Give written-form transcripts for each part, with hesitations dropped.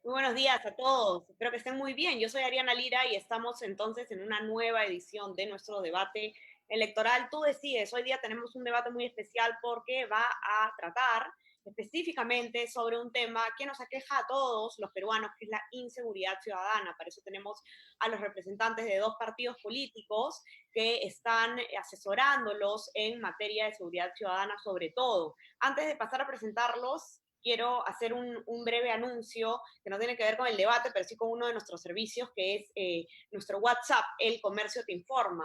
Muy buenos días a todos. Espero que estén muy bien. Yo soy Ariana Lira y estamos entonces en una nueva edición de nuestro debate electoral. Tú decides. Hoy día tenemos un debate muy especial porque va a tratar específicamente sobre un tema que nos aqueja a todos los peruanos, que es la inseguridad ciudadana. Para eso tenemos a los representantes de dos partidos políticos que están asesorándolos en materia de seguridad ciudadana sobre todo. Antes de pasar a presentarlos, quiero hacer un breve anuncio que no tiene que ver con el debate, pero sí con uno de nuestros servicios, que es nuestro WhatsApp, El Comercio Te Informa.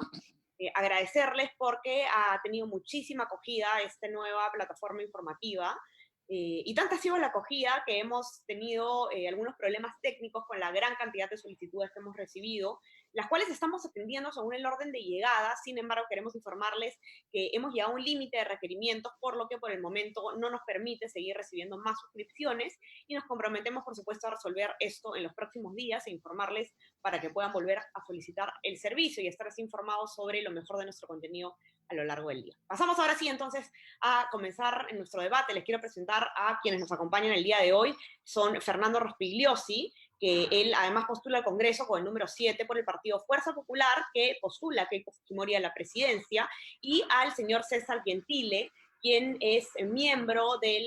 Agradecerles porque ha tenido muchísima acogida esta nueva plataforma informativa. Y tanta ha sido la acogida que hemos tenido algunos problemas técnicos con la gran cantidad de solicitudes que hemos recibido, las cuales estamos atendiendo según el orden de llegada. Sin embargo, queremos informarles que hemos llegado a un límite de requerimientos, por lo que por el momento no nos permite seguir recibiendo más suscripciones y nos comprometemos, por supuesto, a resolver esto en los próximos días e informarles para que puedan volver a solicitar el servicio y estar así informados sobre lo mejor de nuestro contenido a lo largo del día. Pasamos ahora sí, entonces, a comenzar en nuestro debate. Les quiero presentar a quienes nos acompañan el día de hoy. Son Fernando Rospigliosi, que él además postula al Congreso con el número 7 por el partido Fuerza Popular, que postula a Keiko Fujimori a la presidencia, y al señor César Gentile, quien es miembro del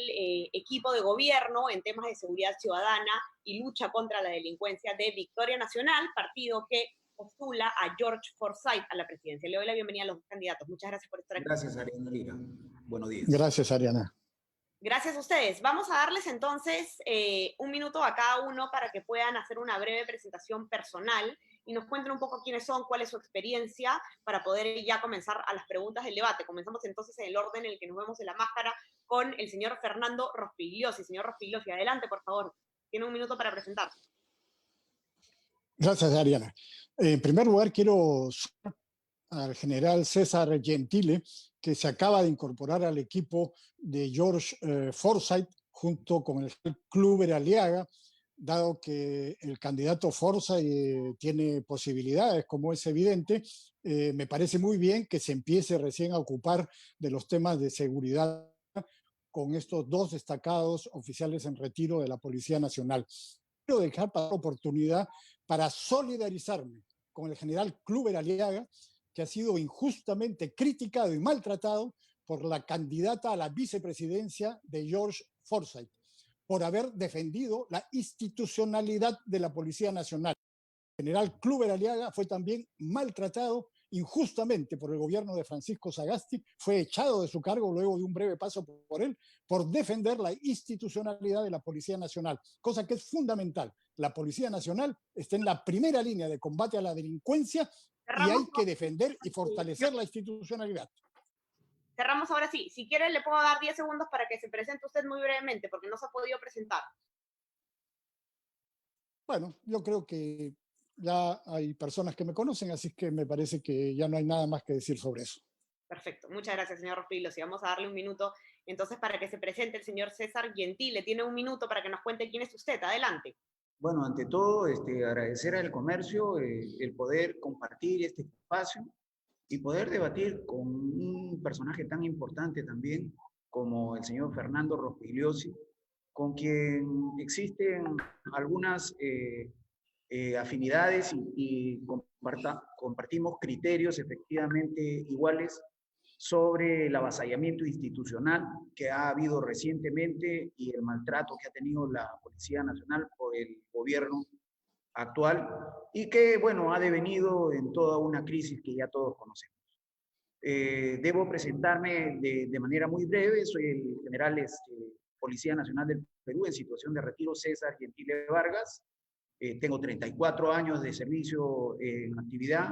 equipo de gobierno en temas de seguridad ciudadana y lucha contra la delincuencia de Victoria Nacional, partido que postula a George Forsyth a la presidencia. Le doy la bienvenida a los dos candidatos. Muchas gracias por estar aquí. Gracias, Ariana Lira. Buenos días. Gracias, Ariana. Gracias a ustedes. Vamos a darles entonces un minuto a cada uno para que puedan hacer una breve presentación personal y nos cuenten un poco quiénes son, cuál es su experiencia, para poder ya comenzar a las preguntas del debate. Comenzamos entonces en el orden en el que nos vemos en la máscara con el señor Fernando Rospigliosi. Señor Rospigliosi, adelante, por favor. Tiene un minuto para presentar. Gracias, Ariana. En primer lugar, quiero al general César Gentile, que se acaba de incorporar al equipo de George Forsyth junto con el Kluber Aliaga, dado que el candidato Forsyth tiene posibilidades, como es evidente. Me parece muy bien que se empiece recién a ocupar de los temas de seguridad con estos dos destacados oficiales en retiro de la Policía Nacional. Quiero dejar para la oportunidad para solidarizarme con el general Kluber Aliaga, que ha sido injustamente criticado y maltratado por la candidata a la vicepresidencia de George Forsyth, por haber defendido la institucionalidad de la Policía Nacional. El general Kluber Aliaga fue también maltratado injustamente por el gobierno de Francisco Sagasti, fue echado de su cargo luego de un breve paso por él, por defender la institucionalidad de la Policía Nacional, cosa que es fundamental. La Policía Nacional está en la primera línea de combate a la delincuencia y hay que defender y fortalecer la institucionalidad. Cerramos ahora sí. Si quiere, le puedo dar 10 segundos para que se presente usted muy brevemente, porque no se ha podido presentar. Bueno, yo creo que ya hay personas que me conocen, así que me parece que ya no hay nada más que decir sobre eso. Perfecto. Muchas gracias, señor Rospigliosi. Vamos a darle un minuto entonces para que se presente el señor César Gentile. Tiene un minuto para que nos cuente quién es usted. Adelante. Bueno, ante todo, agradecer al comercio el poder compartir este espacio y poder debatir con un personaje tan importante también como el señor Fernando Rospigliosi, con quien existen algunas afinidades y compartimos criterios efectivamente iguales sobre el avasallamiento institucional que ha habido recientemente y el maltrato que ha tenido la Policía Nacional por el gobierno actual y que, bueno, ha devenido en toda una crisis que ya todos conocemos. Debo presentarme de manera muy breve. Soy el general Policía Nacional del Perú en situación de retiro, César Gentile Vargas. Tengo 34 años de servicio en actividad.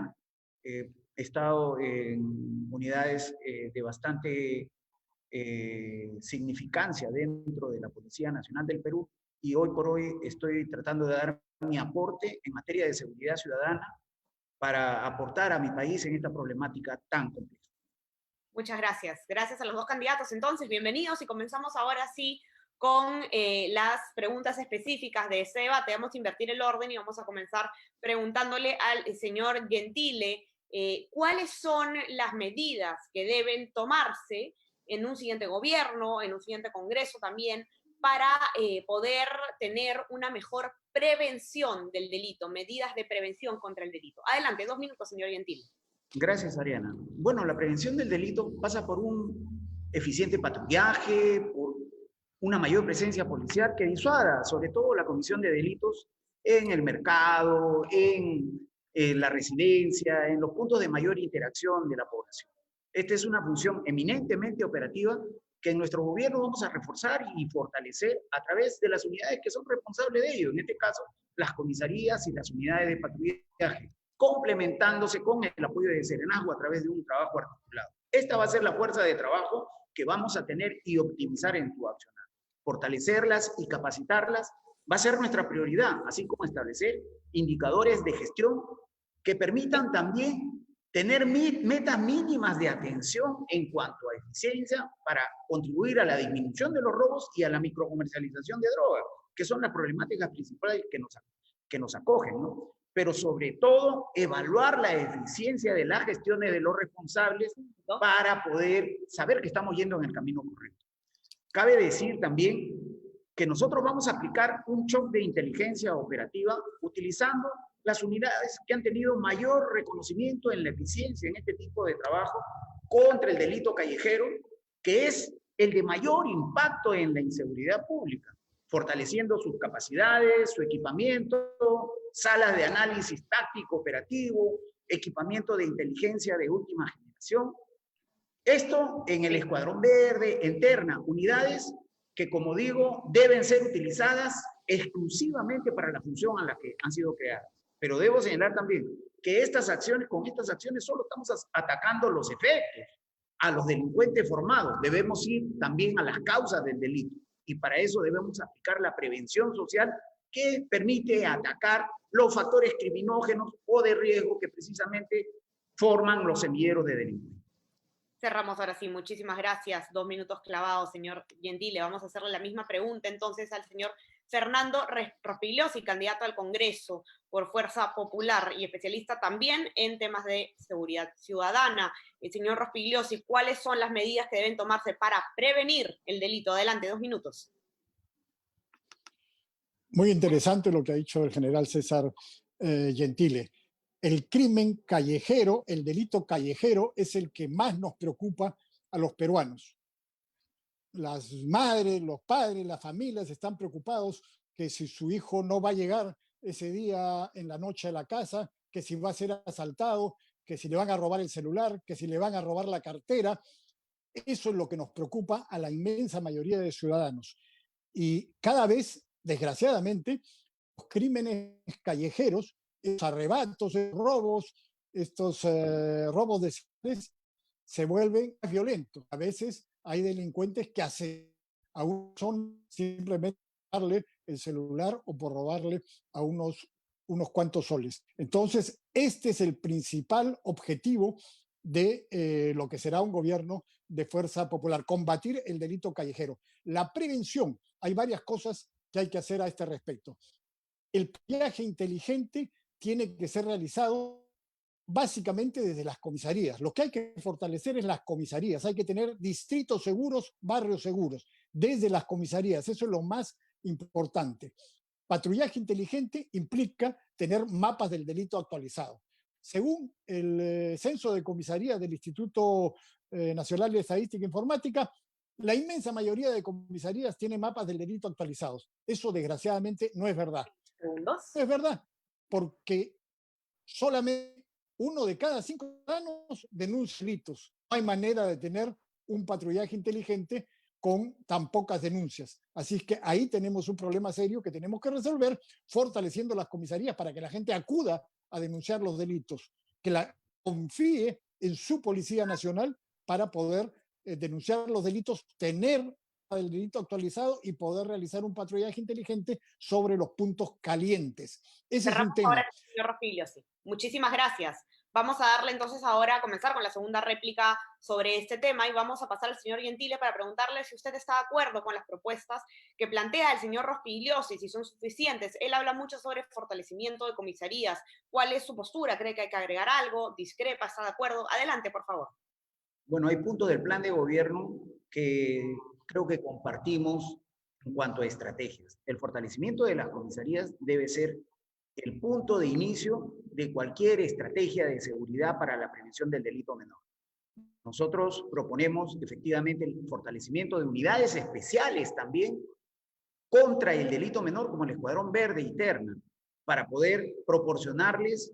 He estado en unidades de bastante significancia dentro de la Policía Nacional del Perú y hoy por hoy estoy tratando de dar mi aporte en materia de seguridad ciudadana para aportar a mi país en esta problemática tan compleja. Muchas gracias. Gracias a los dos candidatos. Entonces, bienvenidos y comenzamos ahora sí con las preguntas específicas de ese debate. Vamos a invertir el orden y vamos a comenzar preguntándole al señor Gentile cuáles son las medidas que deben tomarse en un siguiente gobierno, en un siguiente congreso también, para poder tener una mejor prevención del delito, medidas de prevención contra el delito. Adelante, 2 minutos, señor Gentile. Gracias, Ariana. Bueno, la prevención del delito pasa por un eficiente patrullaje, por una mayor presencia policial que disuada, sobre todo la comisión de delitos en el mercado, en la residencia, en los puntos de mayor interacción de la población. Esta es una función eminentemente operativa que en nuestro gobierno vamos a reforzar y fortalecer a través de las unidades que son responsables de ello, en este caso las comisarías y las unidades de patrullaje, complementándose con el apoyo de Serenazgo a través de un trabajo articulado. Esta va a ser la fuerza de trabajo que vamos a tener y optimizar en tu accionar. Fortalecerlas y capacitarlas va a ser nuestra prioridad, así como establecer indicadores de gestión que permitan también tener metas mínimas de atención en cuanto a eficiencia para contribuir a la disminución de los robos y a la microcomercialización de drogas, que son las problemáticas principales que nos acogen, ¿no? Pero sobre todo evaluar la eficiencia de las gestiones de los responsables para poder saber que estamos yendo en el camino correcto. Cabe decir también que nosotros vamos a aplicar un shock de inteligencia operativa utilizando las unidades que han tenido mayor reconocimiento en la eficiencia en este tipo de trabajo contra el delito callejero, que es el de mayor impacto en la inseguridad pública, fortaleciendo sus capacidades, su equipamiento, salas de análisis táctico operativo, equipamiento de inteligencia de última generación. Esto en el Escuadrón Verde, en Terna, unidades que, como digo, deben ser utilizadas exclusivamente para la función a la que han sido creadas. Pero debo señalar también que con estas acciones solo estamos atacando los efectos, a los delincuentes formados. Debemos ir también a las causas del delito y para eso debemos aplicar la prevención social que permite atacar los factores criminógenos o de riesgo que precisamente forman los semilleros de delincuencia. Cerramos ahora sí, muchísimas gracias. 2 minutos clavados, señor Gentile. Vamos a hacerle la misma pregunta entonces al señor Fernando Rospigliosi, candidato al Congreso por Fuerza Popular y especialista también en temas de seguridad ciudadana. El señor Rospigliosi, ¿cuáles son las medidas que deben tomarse para prevenir el delito? Adelante, 2 minutos. Muy interesante lo que ha dicho el general César Gentile. El crimen callejero, el delito callejero, es el que más nos preocupa a los peruanos. Las madres, los padres, las familias están preocupados que si su hijo no va a llegar ese día en la noche a la casa, que si va a ser asaltado, que si le van a robar el celular, que si le van a robar la cartera. Eso es lo que nos preocupa a la inmensa mayoría de ciudadanos. Y cada vez, desgraciadamente, los crímenes callejeros, estos arrebatos, estos robos de celulares, se vuelven más violentos. A veces hay delincuentes que son simplemente darle el celular o por robarle a unos cuantos soles. Entonces, este es el principal objetivo de lo que será un gobierno de Fuerza Popular, combatir el delito callejero. La prevención, hay varias cosas que hay que hacer a este respecto. El viaje inteligente tiene que ser realizado básicamente desde las comisarías. Lo que hay que fortalecer es las comisarías. Hay que tener distritos seguros, barrios seguros, desde las comisarías. Eso es lo más importante. Patrullaje inteligente implica tener mapas del delito actualizados. Según el censo de comisarías del Instituto Nacional de Estadística e Informática, la inmensa mayoría de comisarías tiene mapas del delito actualizados. Eso, desgraciadamente, no es verdad. Segundos. No es verdad, porque solamente 1 de cada 5 ciudadanos denuncia delitos. No hay manera de tener un patrullaje inteligente con tan pocas denuncias. Así que ahí tenemos un problema serio que tenemos que resolver fortaleciendo las comisarías para que la gente acuda a denunciar los delitos, que confíe en su Policía Nacional para poder denunciar los delitos, tener el delito actualizado y poder realizar un patrullaje inteligente sobre los puntos calientes. Ese es un tema. Ahora, señor Rospigliosi. Muchísimas gracias. Vamos a darle entonces ahora a comenzar con la segunda réplica sobre este tema y vamos a pasar al señor Gentile para preguntarle si usted está de acuerdo con las propuestas que plantea el señor Rospigliosi, si son suficientes. Él habla mucho sobre fortalecimiento de comisarías. ¿Cuál es su postura? ¿Cree que hay que agregar algo? ¿Discrepa? ¿Está de acuerdo? Adelante, por favor. Bueno, hay puntos del plan de gobierno que creo que compartimos en cuanto a estrategias. El fortalecimiento de las comisarías debe ser el punto de inicio de cualquier estrategia de seguridad para la prevención del delito menor. Nosotros proponemos efectivamente el fortalecimiento de unidades especiales también contra el delito menor, como el Escuadrón Verde y Terna, para poder proporcionarles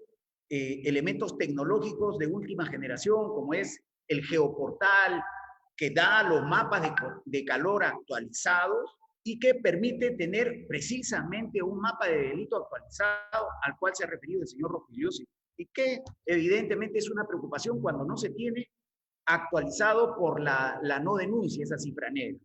elementos tecnológicos de última generación, como es el geoportal, que da los mapas de calor actualizados y que permite tener precisamente un mapa de delito actualizado al cual se ha referido el señor Rospigliosi, y que evidentemente es una preocupación cuando no se tiene actualizado por la no denuncia, esa cifra negra.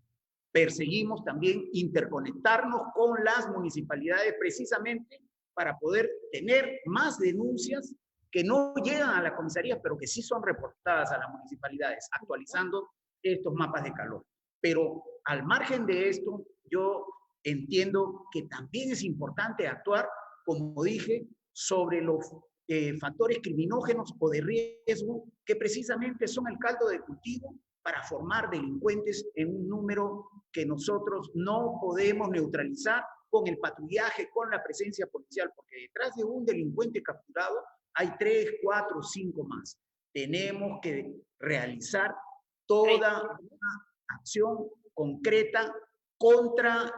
Perseguimos también interconectarnos con las municipalidades precisamente para poder tener más denuncias que no llegan a las comisarías, pero que sí son reportadas a las municipalidades, actualizando estos mapas de calor. Pero al margen de esto, yo entiendo que también es importante actuar, como dije, sobre los factores criminógenos o de riesgo que precisamente son el caldo de cultivo para formar delincuentes en un número que nosotros no podemos neutralizar con el patrullaje, con la presencia policial, porque detrás de un delincuente capturado hay 3, 4, 5 más. Tenemos que realizar toda una acción concreta contra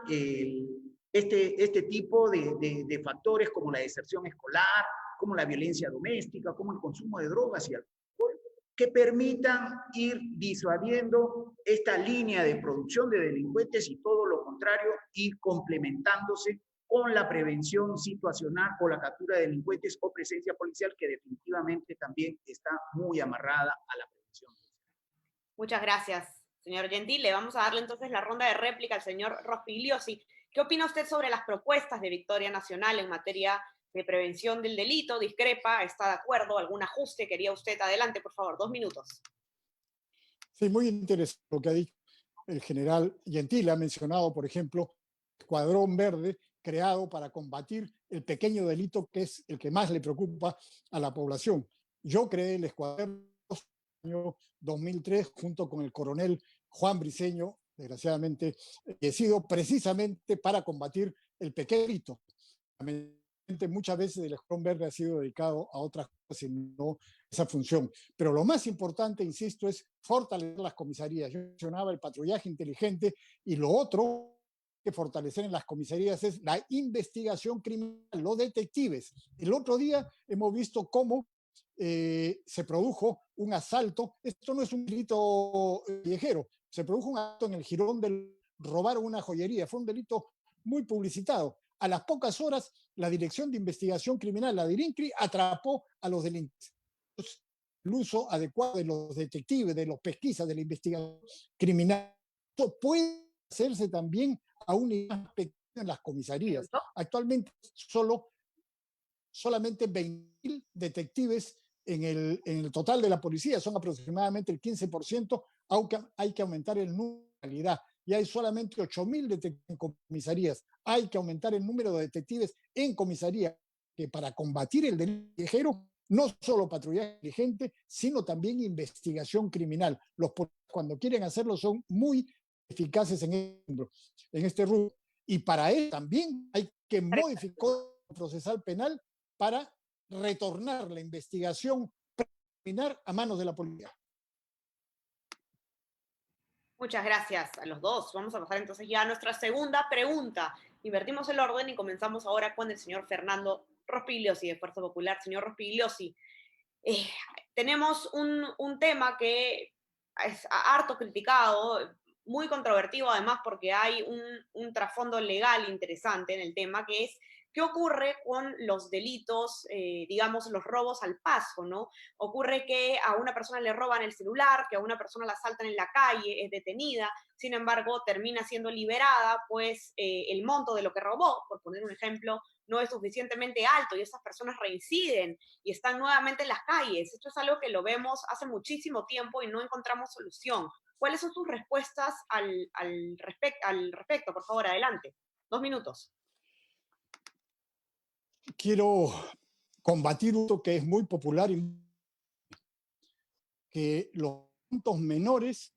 este tipo de factores como la deserción escolar, como la violencia doméstica, como el consumo de drogas y alcohol, que permitan ir disuadiendo esta línea de producción de delincuentes y todo lo contrario, ir complementándose con la prevención situacional o la captura de delincuentes o presencia policial, que definitivamente también está muy amarrada a la prevención. Muchas gracias, señor Gentile. Vamos a darle entonces la ronda de réplica al señor Rospigliosi. ¿Qué opina usted sobre las propuestas de Victoria Nacional en materia de prevención del delito? ¿Discrepa? ¿Está de acuerdo? ¿Algún ajuste quería usted? Adelante, por favor, 2 minutos. Sí, muy interesante lo que ha dicho el general Gentile. Ha mencionado, por ejemplo, el Escuadrón Verde, creado para combatir el pequeño delito que es el que más le preocupa a la población. Yo creé el Escuadrón en el año 2003 junto con el coronel Juan Briceño, desgraciadamente fallecido, precisamente para combatir el pequeño delito. Muchas veces el Escuadrón Verde ha sido dedicado a otras cosas y no esa función. Pero lo más importante, insisto, es fortalecer las comisarías. Yo mencionaba el patrullaje inteligente y lo otro que fortalecer en las comisarías es la investigación criminal, los detectives. El otro día hemos visto cómo se produjo un asalto. Esto no es un delito viejero. Se produjo un asalto en el Jirón del robaron una joyería. Fue un delito muy publicitado. A las pocas horas, la Dirección de Investigación Criminal, la DIRINCRI, atrapó a los delincuentes. El uso adecuado de los detectives, de los pesquisas, de la investigación criminal. Esto puede hacerse también a un nivel más pequeño en las comisarías. Actualmente solamente 20.000 detectives en el total de la policía, son aproximadamente el 15%, aunque hay que aumentar el número de calidad. Y hay solamente 8.000 detectives en comisarías. Hay que aumentar el número de detectives en comisaría, que para combatir el delito callejero, no solo patrullaje inteligente, sino también investigación criminal. Los policías, cuando quieren hacerlo, son muy eficaces en este rubro. Y para eso también hay que modificar el procesal penal para retornar la investigación criminal a manos de la policía. Muchas gracias a los dos. Vamos a pasar entonces ya a nuestra segunda pregunta. Invertimos el orden y comenzamos ahora con el señor Fernando Rospigliosi, de Fuerza Popular. Señor Rospigliosi, tenemos un tema que es harto criticado, muy controvertido además porque hay un trasfondo legal interesante en el tema, que es qué ocurre con los delitos, digamos, los robos al paso, ¿no? Ocurre que a una persona le roban el celular, que a una persona la asaltan en la calle, es detenida, sin embargo, termina siendo liberada, pues el monto de lo que robó, por poner un ejemplo, no es suficientemente alto y esas personas reinciden y están nuevamente en las calles. Esto es algo que lo vemos hace muchísimo tiempo y no encontramos solución. ¿Cuáles son tus respuestas al respecto? Por favor, adelante. 2 minutos. Quiero combatir uno que es muy popular, que los puntos menores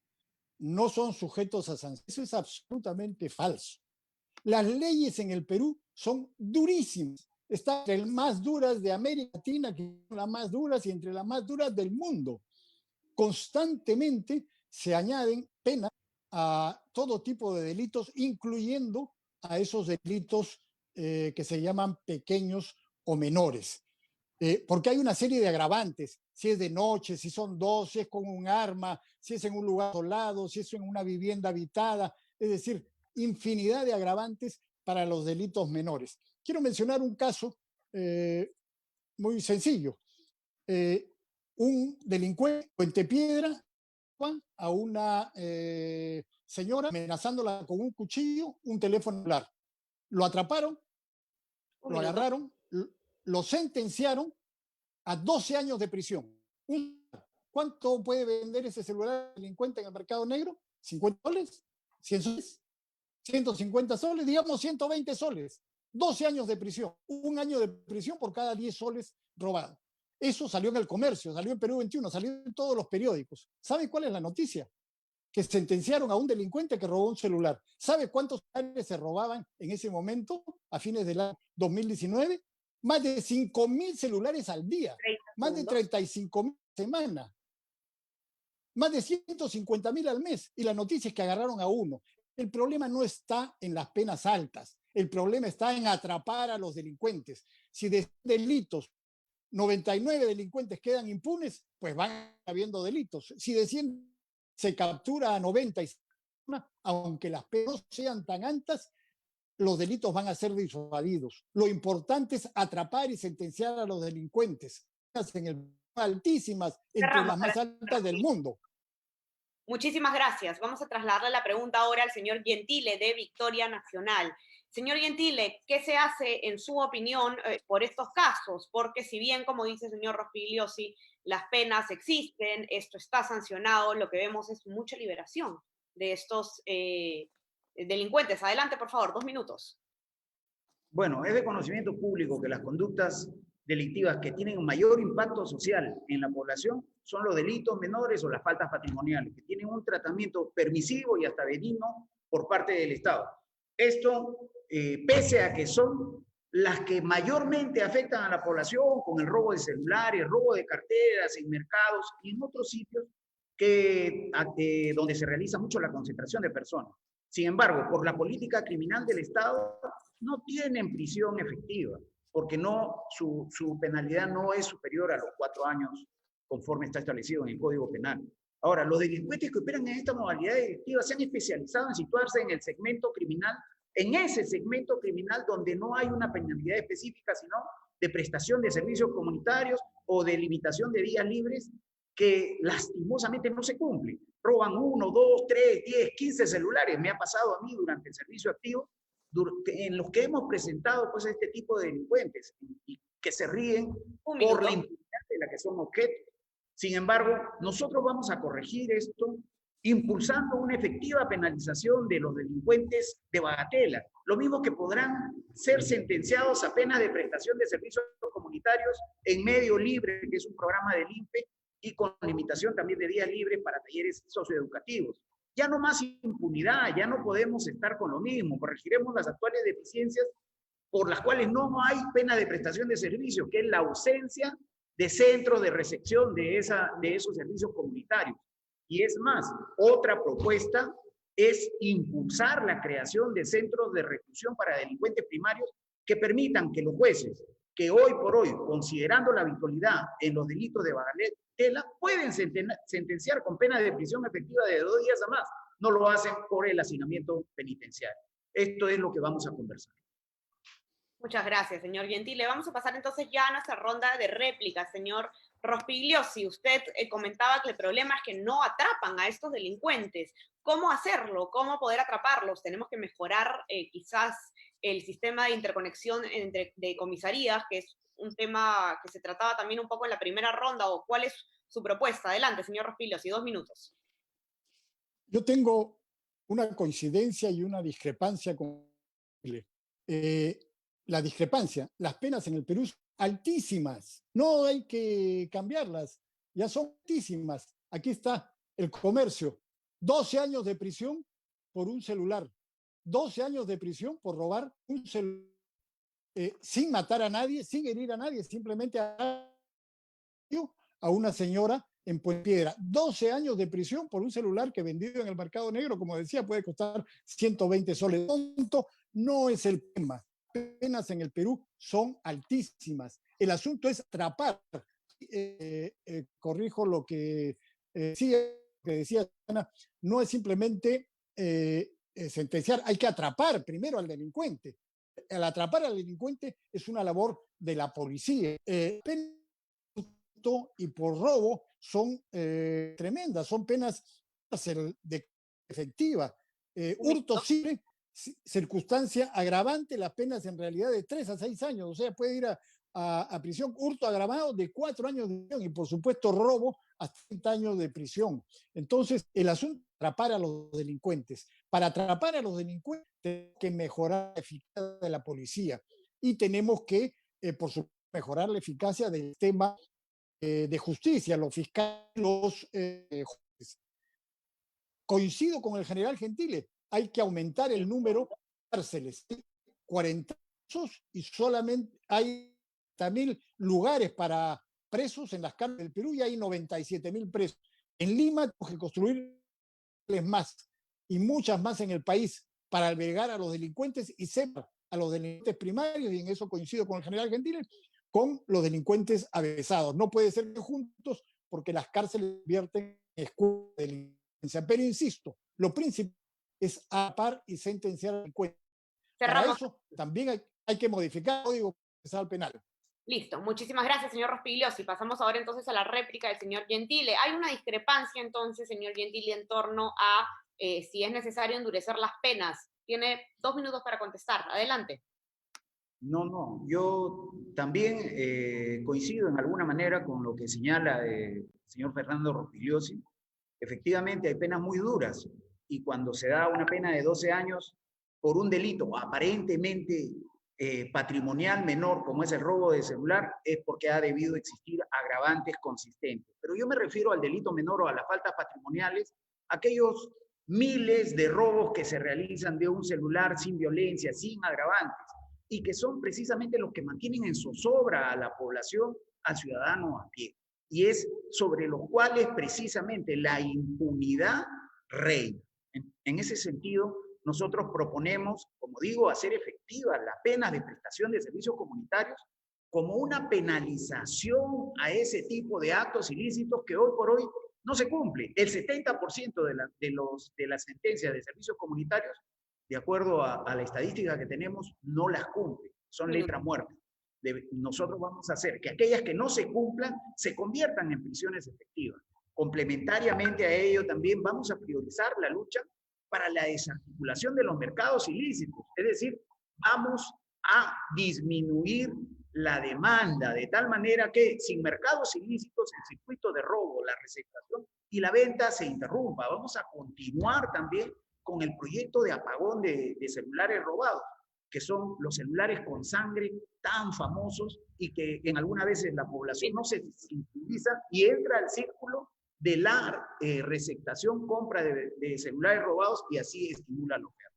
no son sujetos a sanción. Eso es absolutamente falso. Las leyes en el Perú son durísimas. Están entre las más duras de América Latina, que son las más duras, y entre las más duras del mundo. Constantemente se añaden penas a todo tipo de delitos, incluyendo a esos delitos que se llaman pequeños o menores. Porque hay una serie de agravantes, si es de noche, si son dos, si es con un arma, si es en un lugar isolado, si es en una vivienda habitada, es decir, infinidad de agravantes para los delitos menores. Quiero mencionar un caso muy sencillo. Un delincuente en Piedra a una señora amenazándola con un cuchillo, un teléfono celular. Lo atraparon, Un lo minuto. agarraron, lo sentenciaron a 12 años de prisión. ¿Cuánto puede vender ese celular delincuente en el mercado negro? ¿50 soles? ¿100 soles? ¿150 soles? Digamos 120 soles. 12 años de prisión. Un año de prisión por cada 10 soles robados. Eso salió en El Comercio, salió en Perú 21, salió en todos los periódicos. ¿Sabe cuál es la noticia? Que sentenciaron a un delincuente que robó un celular. ¿Sabe cuántos celulares se robaban en ese momento, a fines del año 2019? Más de 5.000 celulares al día, 30 más de segundos. 35.000 semanas, más de 150.000 al mes. Y la noticia es que agarraron a uno. El problema no está en las penas altas, el problema está en atrapar a los delincuentes. Si de delitos 99 delincuentes quedan impunes, pues van habiendo delitos. Si de 100 se captura a 90, aunque las penas no sean tan altas, los delitos van a ser disuadidos. Lo importante es atrapar y sentenciar a los delincuentes. En el, altísimas, entre Cerramos las para más altas del mundo. Muchísimas gracias. Vamos a trasladarle la pregunta ahora al señor Gentile de Victoria Nacional. Señor Gentile, ¿qué se hace en su opinión por estos casos? Porque si bien, como dice el señor Rospigliosi, las penas existen, esto está sancionado, lo que vemos es mucha liberación de estos delincuentes. Adelante, por favor, 2 minutos. Bueno, es de conocimiento público que las conductas delictivas que tienen un mayor impacto social en la población son los delitos menores o las faltas patrimoniales, que tienen un tratamiento permisivo y hasta benigno por parte del Estado. Esto, pese a que son las que mayormente afectan a la población con el robo de celulares, robo de carteras en mercados y en otros sitios donde se realiza mucho la concentración de personas. Sin embargo, por la política criminal del Estado, no tienen prisión efectiva, porque no, su penalidad no es superior a los 4 años conforme está establecido en el Código Penal. Ahora, los delincuentes que operan en esta modalidad delictiva se han especializado en situarse en el segmento criminal, en ese segmento criminal donde no hay una penalidad específica, sino de prestación de servicios comunitarios o de limitación de días libres que lastimosamente no se cumplen. Roban 1, 2, 3, 10, 15 celulares. Me ha pasado a mí durante el servicio activo, en los que hemos presentado pues este tipo de delincuentes y que se ríen por la impunidad de la que son objeto. Sin embargo, nosotros vamos a corregir esto impulsando una efectiva penalización de los delincuentes de bagatela, lo mismo que podrán ser sentenciados a pena de prestación de servicios comunitarios en medio libre, que es un programa del INPE, y con limitación también de días libres para talleres socioeducativos. Ya no más impunidad, ya no podemos estar con lo mismo, corregiremos las actuales deficiencias por las cuales no hay pena de prestación de servicios, que es la ausencia de centros de recepción de esos servicios comunitarios. Y es más, otra propuesta es impulsar la creación de centros de reclusión para delincuentes primarios que permitan que los jueces, que hoy por hoy, considerando la habitualidad en los delitos de bagatela, pueden sentenciar con pena de prisión efectiva de 2 días a más. No lo hacen por el hacinamiento penitenciario. Esto es lo que vamos a conversar. Muchas gracias, señor Gentile. Vamos a pasar entonces ya a nuestra ronda de réplicas, señor Rospigliosi. Usted comentaba que el problema es que no atrapan a estos delincuentes. ¿Cómo hacerlo? ¿Cómo poder atraparlos? Tenemos que mejorar quizás el sistema de interconexión de comisarías, que es un tema que se trataba también un poco en la primera ronda. ¿O cuál es su propuesta? Adelante, señor Rospigliosi, 2 minutos. Yo tengo una coincidencia y una discrepancia con la discrepancia. Las penas en el Perú son altísimas. No hay que cambiarlas. Ya son altísimas. Aquí está El Comercio. 12 años de prisión por un celular. 12 años de prisión por robar un celular sin matar a nadie, sin herir a nadie, simplemente a una señora en Puente Piedra. 12 años de prisión por un celular que vendido en el mercado negro, como decía, puede costar 120 soles. Tonto no es el tema. Las penas en el Perú son altísimas. El asunto es atrapar. Corrijo lo que decía Ana, no es simplemente sentenciar, hay que atrapar primero al delincuente. Al atrapar al delincuente es una labor de la policía. Y por robo son tremendas, son penas de efectiva. Hurto simple, circunstancia agravante, las penas en realidad de 3 a 6 años, o sea, puede ir a prisión. Hurto agravado de 4 años de prisión y por supuesto robo hasta 30 años de prisión. Entonces, el asunto es atrapar a los delincuentes. Para atrapar a los delincuentes tenemos que mejorar la eficacia de la policía y tenemos que, por supuesto, mejorar la eficacia del sistema de justicia, los fiscales, los jueces. Coincido con el general Gentile, hay que aumentar el número de cárceles. 40 presos y solamente hay 30.000 lugares para presos en las cárceles del Perú y hay 97.000 presos. En Lima tenemos que construir más y muchas más en el país para albergar a los delincuentes y separar a los delincuentes primarios, y en eso coincido con el general Gentile, con los delincuentes avesados. No puede ser juntos porque las cárceles vierten en escuelas de delincuencia. Pero insisto, lo principal es atrapar y sentenciar al delincuente. Para eso también hay que modificar el Código Procesal Penal. Listo, muchísimas gracias, señor Rospigliosi. Pasamos ahora entonces a la réplica del señor Gentile. Hay una discrepancia entonces, señor Gentile, en torno a si es necesario endurecer las penas. Tiene 2 minutos para contestar. Adelante. No, yo también coincido en alguna manera con lo que señala el señor Fernando Rospigliosi. Efectivamente hay penas muy duras y cuando se da una pena de 12 años por un delito aparentemente patrimonial menor como es el robo de celular, es porque ha debido existir agravantes consistentes. Pero yo me refiero al delito menor o a las faltas patrimoniales, aquellos miles de robos que se realizan de un celular sin violencia, sin agravantes, y que son precisamente los que mantienen en zozobra a la población, al ciudadano a pie. Y es sobre los cuales precisamente la impunidad reina. En ese sentido, nosotros proponemos, como digo, hacer efectivas las penas de prestación de servicios comunitarios como una penalización a ese tipo de actos ilícitos que hoy por hoy no se cumple. El 70% de las sentencias de servicios comunitarios, de acuerdo a la estadística que tenemos, no las cumple. Son letra muerta. Nosotros vamos a hacer que aquellas que no se cumplan se conviertan en prisiones efectivas. Complementariamente a ello, también vamos a priorizar la lucha para la desarticulación de los mercados ilícitos. Es decir, vamos a disminuir la demanda de tal manera que sin mercados ilícitos el circuito de robo, la receptación y la venta se interrumpa. Vamos a continuar también con el proyecto de apagón de celulares robados, que son los celulares con sangre tan famosos y que en algunas veces la población no se sensibiliza y entra al círculo de la receptación, compra de celulares robados y así estimula la oferta.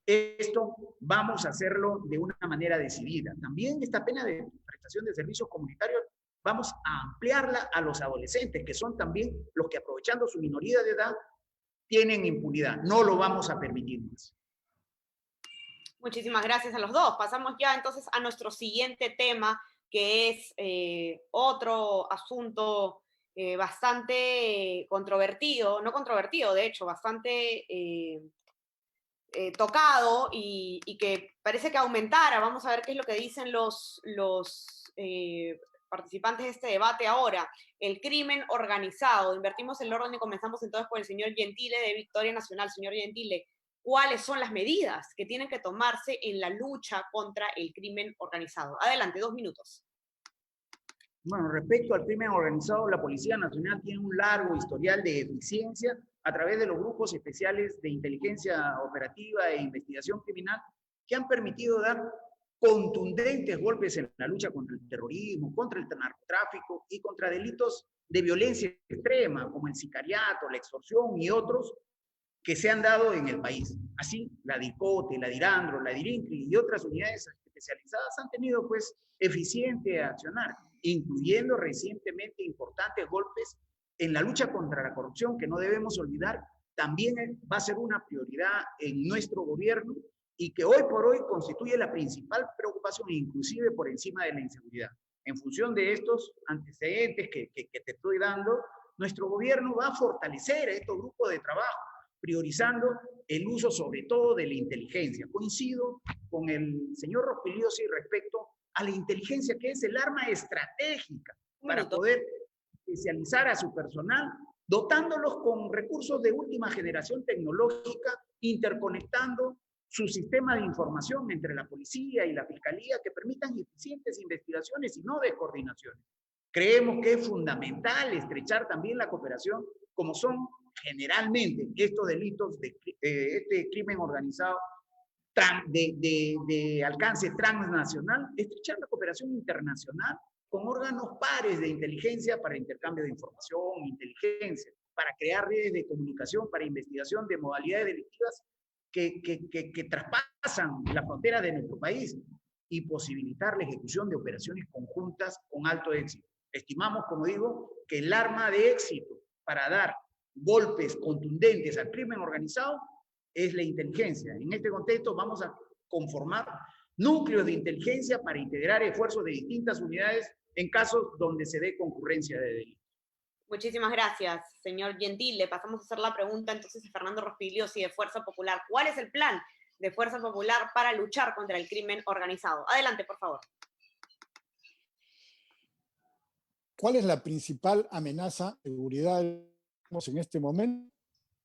Esto vamos a hacerlo de una manera decidida. También esta pena de prestación de servicios comunitarios vamos a ampliarla a los adolescentes, que son también los que aprovechando su minoría de edad tienen impunidad. No lo vamos a permitir más. Muchísimas gracias a los dos. Pasamos ya entonces a nuestro siguiente tema, que es otro asunto bastante controvertido, no controvertido, de hecho, bastante tocado y que parece que aumentara. Vamos a ver qué es lo que dicen los participantes de este debate ahora. El crimen organizado. Invertimos el orden y comenzamos entonces por el señor Gentile de Victoria Nacional. Señor Gentile, ¿cuáles son las medidas que tienen que tomarse en la lucha contra el crimen organizado? Adelante, 2 minutos. Bueno, respecto al crimen organizado, la Policía Nacional tiene un largo historial de eficiencia a través de los grupos especiales de inteligencia operativa e investigación criminal que han permitido dar contundentes golpes en la lucha contra el terrorismo, contra el narcotráfico y contra delitos de violencia extrema como el sicariato, la extorsión y otros, que se han dado en el país. Así, la DICOTE, la DIRANDRO, la DIRINCRI y otras unidades especializadas han tenido, pues, eficiente accionar, incluyendo recientemente importantes golpes en la lucha contra la corrupción, que no debemos olvidar, también va a ser una prioridad en nuestro gobierno y que hoy por hoy constituye la principal preocupación, inclusive por encima de la inseguridad. En función de estos antecedentes que te estoy dando, nuestro gobierno va a fortalecer a estos grupos de trabajo, priorizando el uso sobre todo de la inteligencia. Coincido con el señor Rospigliosi respecto a la inteligencia, que es el arma estratégica para poder especializar a su personal, dotándolos con recursos de última generación tecnológica, interconectando su sistema de información entre la policía y la fiscalía que permitan eficientes investigaciones y no de coordinaciones. Creemos que es fundamental estrechar también la cooperación, como son generalmente estos delitos de este crimen organizado de alcance transnacional, estrechar la cooperación internacional con órganos pares de inteligencia para intercambio de información, inteligencia, para crear redes de comunicación, para investigación de modalidades delictivas que traspasan la frontera de nuestro país y posibilitar la ejecución de operaciones conjuntas con alto éxito. Estimamos, como digo, que el arma de éxito para dar golpes contundentes al crimen organizado es la inteligencia. En este contexto vamos a conformar núcleos de inteligencia para integrar esfuerzos de distintas unidades en casos donde se dé concurrencia de delitos. Muchísimas gracias, señor Gentile. Pasamos a hacer la pregunta entonces a Fernando Rospigliosi de Fuerza Popular. ¿Cuál es el plan de Fuerza Popular para luchar contra el crimen organizado? Adelante, por favor. ¿Cuál es la principal amenaza de seguridad en este momento?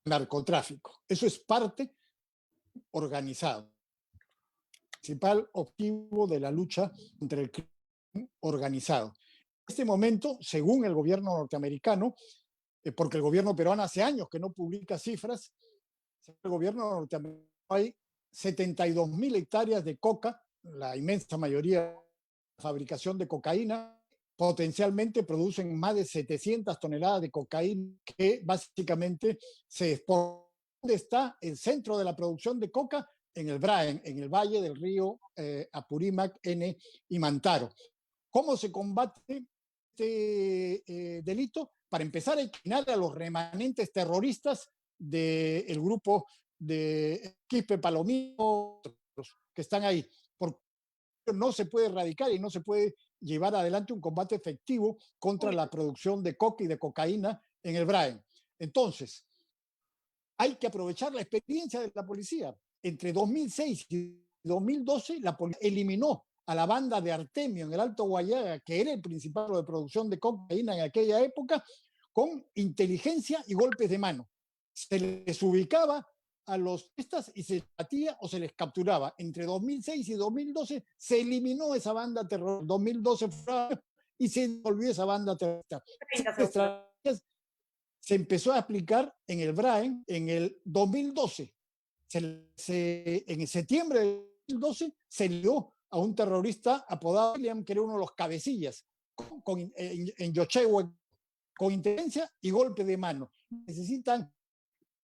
Narcotráfico. Eso es parte organizado. El principal objetivo de la lucha contra el crimen organizado. En este momento, según el gobierno norteamericano, porque el gobierno peruano hace años que no publica cifras, según el gobierno norteamericano hay 72.000 hectáreas de coca, la inmensa mayoría de la fabricación de cocaína, potencialmente producen más de 700 toneladas de cocaína que básicamente se exporta. ¿Dónde está el centro de la producción de coca? En el Braen, en el valle del río Apurímac, N y Mantaro. ¿Cómo se combate este delito? Para empezar, a eliminar a los remanentes terroristas del grupo de Quispe Palomino, que están ahí. Porque no se puede erradicar y no se puede llevar adelante un combate efectivo contra la producción de coca y de cocaína en el Braen. Entonces, hay que aprovechar la experiencia de la policía. Entre 2006 y 2012, la policía eliminó a la banda de Artemio en el Alto Guayaga, que era el principal de producción de cocaína en aquella época, con inteligencia y golpes de mano. Se les ubicaba a los turistas y se les batía o se les capturaba. Entre 2006 y 2012 se eliminó esa banda terrorista. 2012 fue y se volvió esa banda terrorista. Se empezó a aplicar en el Braen en el 2012. En septiembre de 2012 se lió a un terrorista apodado William, que era uno de los cabecillas, en Yochehue, con inteligencia y golpe de mano. Necesitan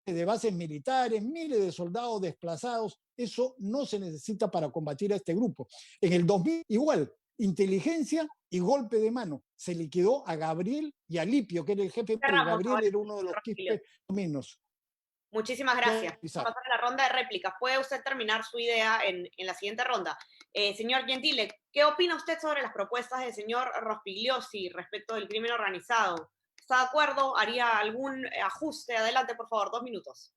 de bases militares, miles de soldados desplazados. Eso no se necesita para combatir a este grupo. En el 2000, igual, inteligencia y golpe de mano. Se liquidó a Gabriel y a Lipio, que era el jefe. Gabriel era uno de los Quispe Palominos. Muchísimas gracias. Vamos a pasar a la ronda de réplicas. ¿Puede usted terminar su idea en la siguiente ronda? Señor Gentile, ¿qué opina usted sobre las propuestas del señor Rospigliosi respecto del crimen organizado? ¿Está de acuerdo? ¿Haría algún ajuste? Adelante, por favor, 2 minutos.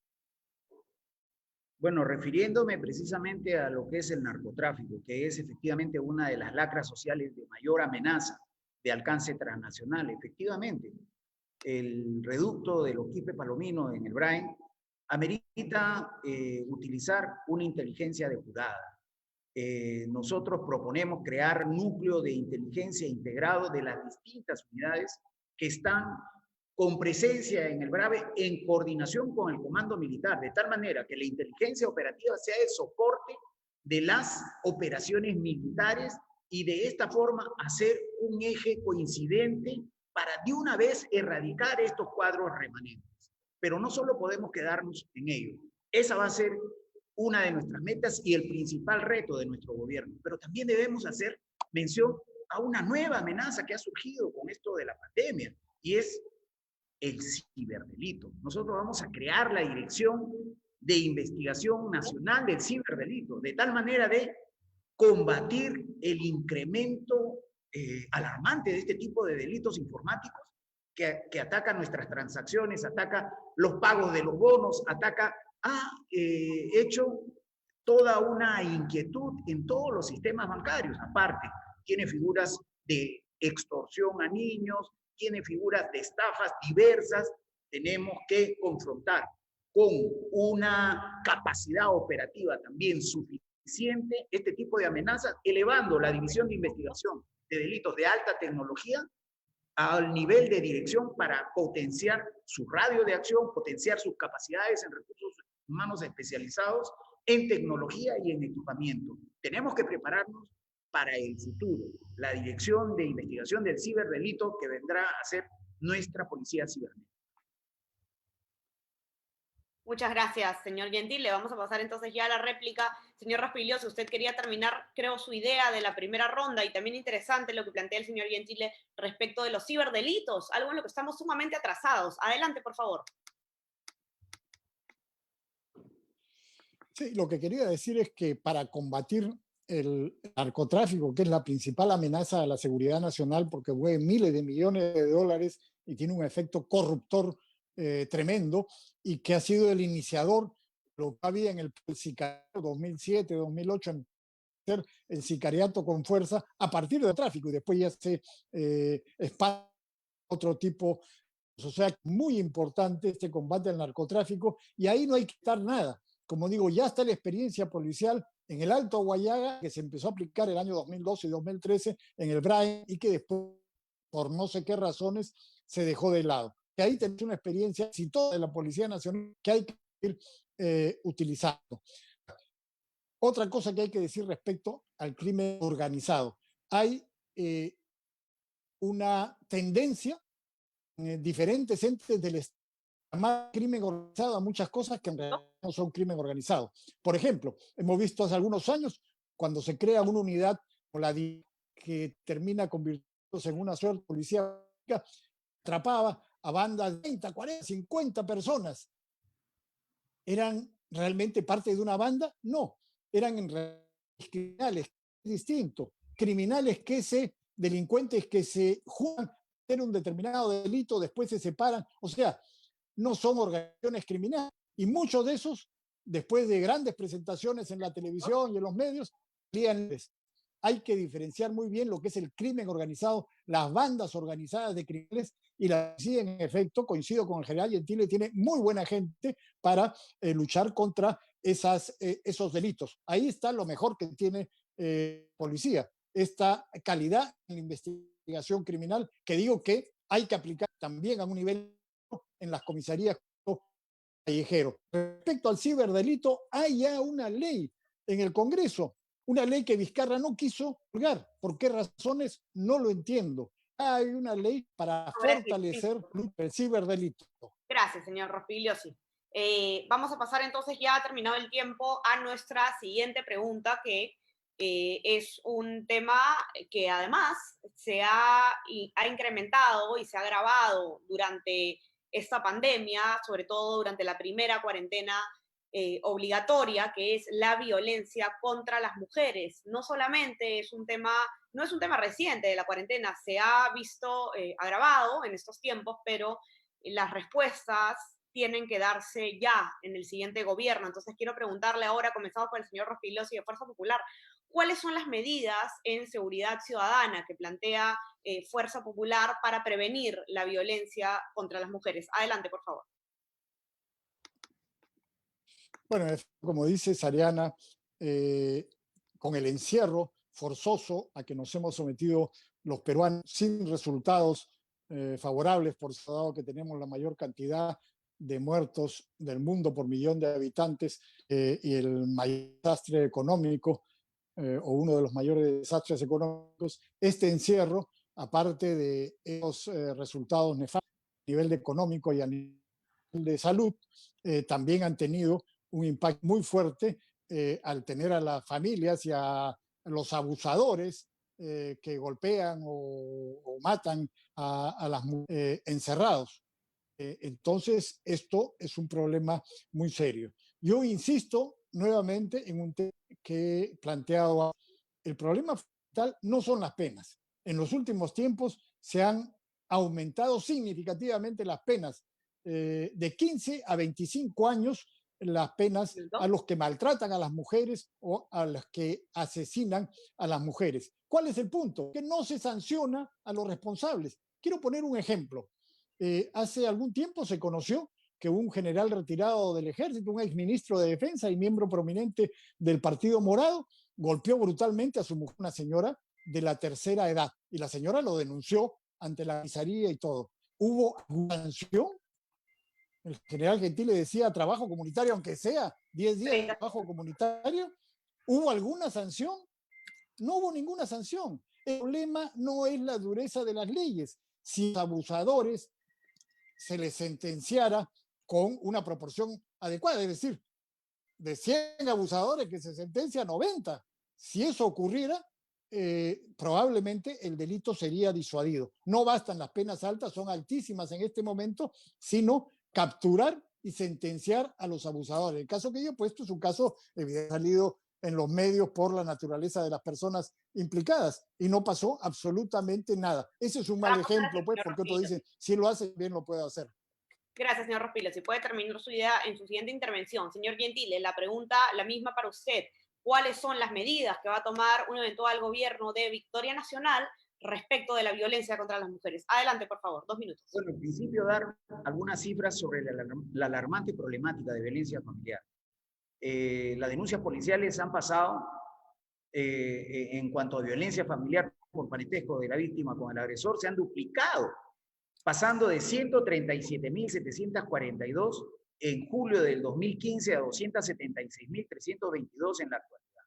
Bueno, refiriéndome precisamente a lo que es el narcotráfico, que es efectivamente una de las lacras sociales de mayor amenaza de alcance transnacional. Efectivamente, el reducto de los Quispe Palomino en el Braen amerita utilizar una inteligencia depurada. Nosotros proponemos crear núcleos de inteligencia integrados de las distintas unidades que están con presencia en el BRAVE en coordinación con el comando militar, de tal manera que la inteligencia operativa sea el soporte de las operaciones militares y de esta forma hacer un eje coincidente para de una vez erradicar estos cuadros remanentes. pero no solo podemos quedarnos en ello. Esa va a ser una de nuestras metas y el principal reto de nuestro gobierno, pero también debemos hacer mención a una nueva amenaza que ha surgido con esto de la pandemia, y es el ciberdelito. Nosotros vamos a crear la Dirección de Investigación Nacional del Ciberdelito, de tal manera de combatir el incremento alarmante de este tipo de delitos informáticos que ataca nuestras transacciones, ataca los pagos de los bonos, ha hecho toda una inquietud en todos los sistemas bancarios. Aparte, tiene figuras de extorsión a niños, tiene figuras de estafas diversas. Tenemos que confrontar con una capacidad operativa también suficiente este tipo de amenazas, elevando la División de Investigación de Delitos de Alta Tecnología al nivel de dirección para potenciar su radio de acción, potenciar sus capacidades en recursos humanos especializados, en tecnología y en equipamiento. Tenemos que prepararnos para el futuro. La Dirección de Investigación del Ciberdelito, que vendrá a ser nuestra policía cibernética. Muchas gracias, señor Gentil. Le vamos a pasar entonces ya a la réplica. Señor Rospigliosi, usted quería terminar, creo, su idea de la primera ronda, y también interesante lo que plantea el señor Gentile respecto de los ciberdelitos, algo en lo que estamos sumamente atrasados. Adelante, por favor. Sí, lo que quería decir es que para combatir el narcotráfico, que es la principal amenaza a la seguridad nacional porque mueve miles de millones de dólares y tiene un efecto corruptor tremendo, y que ha sido el iniciador, lo que había en el sicariato 2007, 2008, el sicariato con fuerza a partir del tráfico, y después ya se expande otro tipo. O sea, muy importante este combate al narcotráfico, y ahí no hay que quitar nada. Como digo, ya está la experiencia policial en el Alto Guayaga, que se empezó a aplicar el año 2012 y 2013 en el Brain, y que después, por no sé qué razones, se dejó de lado. Que ahí tenemos una experiencia exitosa de la Policía Nacional que hay que ir utilizando. Otra cosa que hay que decir respecto al crimen organizado. Hay una tendencia en diferentes entes del Estado llamar crimen organizado a muchas cosas que en realidad no son crimen organizado. Por ejemplo, hemos visto hace algunos años cuando se crea una unidad como la que termina convirtiéndose en una suerte de policía, atrapaba a bandas de 30, 40, 50 personas. ¿Eran realmente parte de una banda? No, eran en realidad criminales, distinto. Criminales delincuentes que se juegan en un determinado delito, después se separan. O sea, no son organizaciones criminales. Y muchos de esos, después de grandes presentaciones en la televisión y en los medios, hay que diferenciar muy bien lo que es el crimen organizado, las bandas organizadas de criminales, y la policía, en efecto, coincido con el general Gentile, tiene muy buena gente para luchar contra esos delitos. Ahí está lo mejor que tiene policía, esta calidad en la investigación criminal, que digo que hay que aplicar también a un nivel en las comisarías callejeros. Respecto al ciberdelito, hay ya una ley en el Congreso, una ley que Vizcarra no quiso promulgar. ¿Por qué razones? No lo entiendo. Hay una ley para fortalecer el ciberdelito. Gracias, señor Rospigliosi. Vamos a pasar entonces, ya ha terminado el tiempo, a nuestra siguiente pregunta, que es un tema que además ha incrementado y se ha agravado durante esta pandemia, sobre todo durante la primera cuarentena obligatoria, que es la violencia contra las mujeres. No solamente es un tema, no es un tema reciente de la cuarentena, se ha visto agravado en estos tiempos, pero las respuestas tienen que darse ya en el siguiente gobierno. Entonces quiero preguntarle ahora, comenzamos con el señor Rospigliosi de Fuerza Popular, ¿cuáles son las medidas en seguridad ciudadana que plantea Fuerza Popular para prevenir la violencia contra las mujeres? Adelante, por favor. Bueno, como dice Sariana, con el encierro forzoso a que nos hemos sometido los peruanos sin resultados favorables, por eso dado que tenemos la mayor cantidad de muertos del mundo por millón de habitantes y el mayor desastre económico, o uno de los mayores desastres económicos, este encierro, aparte de esos resultados nefastos a nivel económico y a nivel de Salud también han tenido un impacto muy fuerte al tener a las familias y a los abusadores que golpean o matan a las mujeres encerrados. Entonces, esto es un problema muy serio. Yo insisto nuevamente en un tema que he planteado. El problema fundamental no son las penas. En los últimos tiempos se han aumentado significativamente las penas de 15 a 25 años, las penas a los que maltratan a las mujeres o a las que asesinan a las mujeres. ¿Cuál es el punto? Que no se sanciona a los responsables. Quiero poner un ejemplo. Hace algún tiempo se conoció que un general retirado del ejército, un exministro de defensa y miembro prominente del Partido Morado, golpeó brutalmente a su mujer, una señora de la tercera edad, y la señora lo denunció ante la comisaría y todo. ¿Hubo sanción? El general Gentile decía trabajo comunitario, aunque sea 10 días de trabajo comunitario. ¿Hubo alguna sanción? No hubo ninguna sanción. El problema no es la dureza de las leyes. Si los abusadores se les sentenciara con una proporción adecuada, es decir, de 100 abusadores que se sentencia a 90. Si eso ocurriera, probablemente el delito sería disuadido. No bastan las penas altas, son altísimas en este momento, sino capturar y sentenciar a los abusadores. El caso que yo he puesto es un caso evidentemente salido en los medios por la naturaleza de las personas implicadas y no pasó absolutamente nada. Ese es un mal ejemplo, pues, porque otros dicen, si lo hace bien, lo puede hacer. Gracias, señor Rospilo. Si puede terminar su idea en su siguiente intervención. Señor Gentile, la pregunta, la misma para usted. ¿Cuáles son las medidas que va a tomar un eventual gobierno de Victoria Nacional respecto de la violencia contra las mujeres? Adelante, por favor, 2 minutos. Bueno, en principio dar algunas cifras sobre la alarmante problemática de violencia familiar. Las denuncias policiales han pasado en cuanto a violencia familiar por parentesco de la víctima con el agresor, se han duplicado, pasando de 137.742 en julio del 2015 a 276.322 en la actualidad.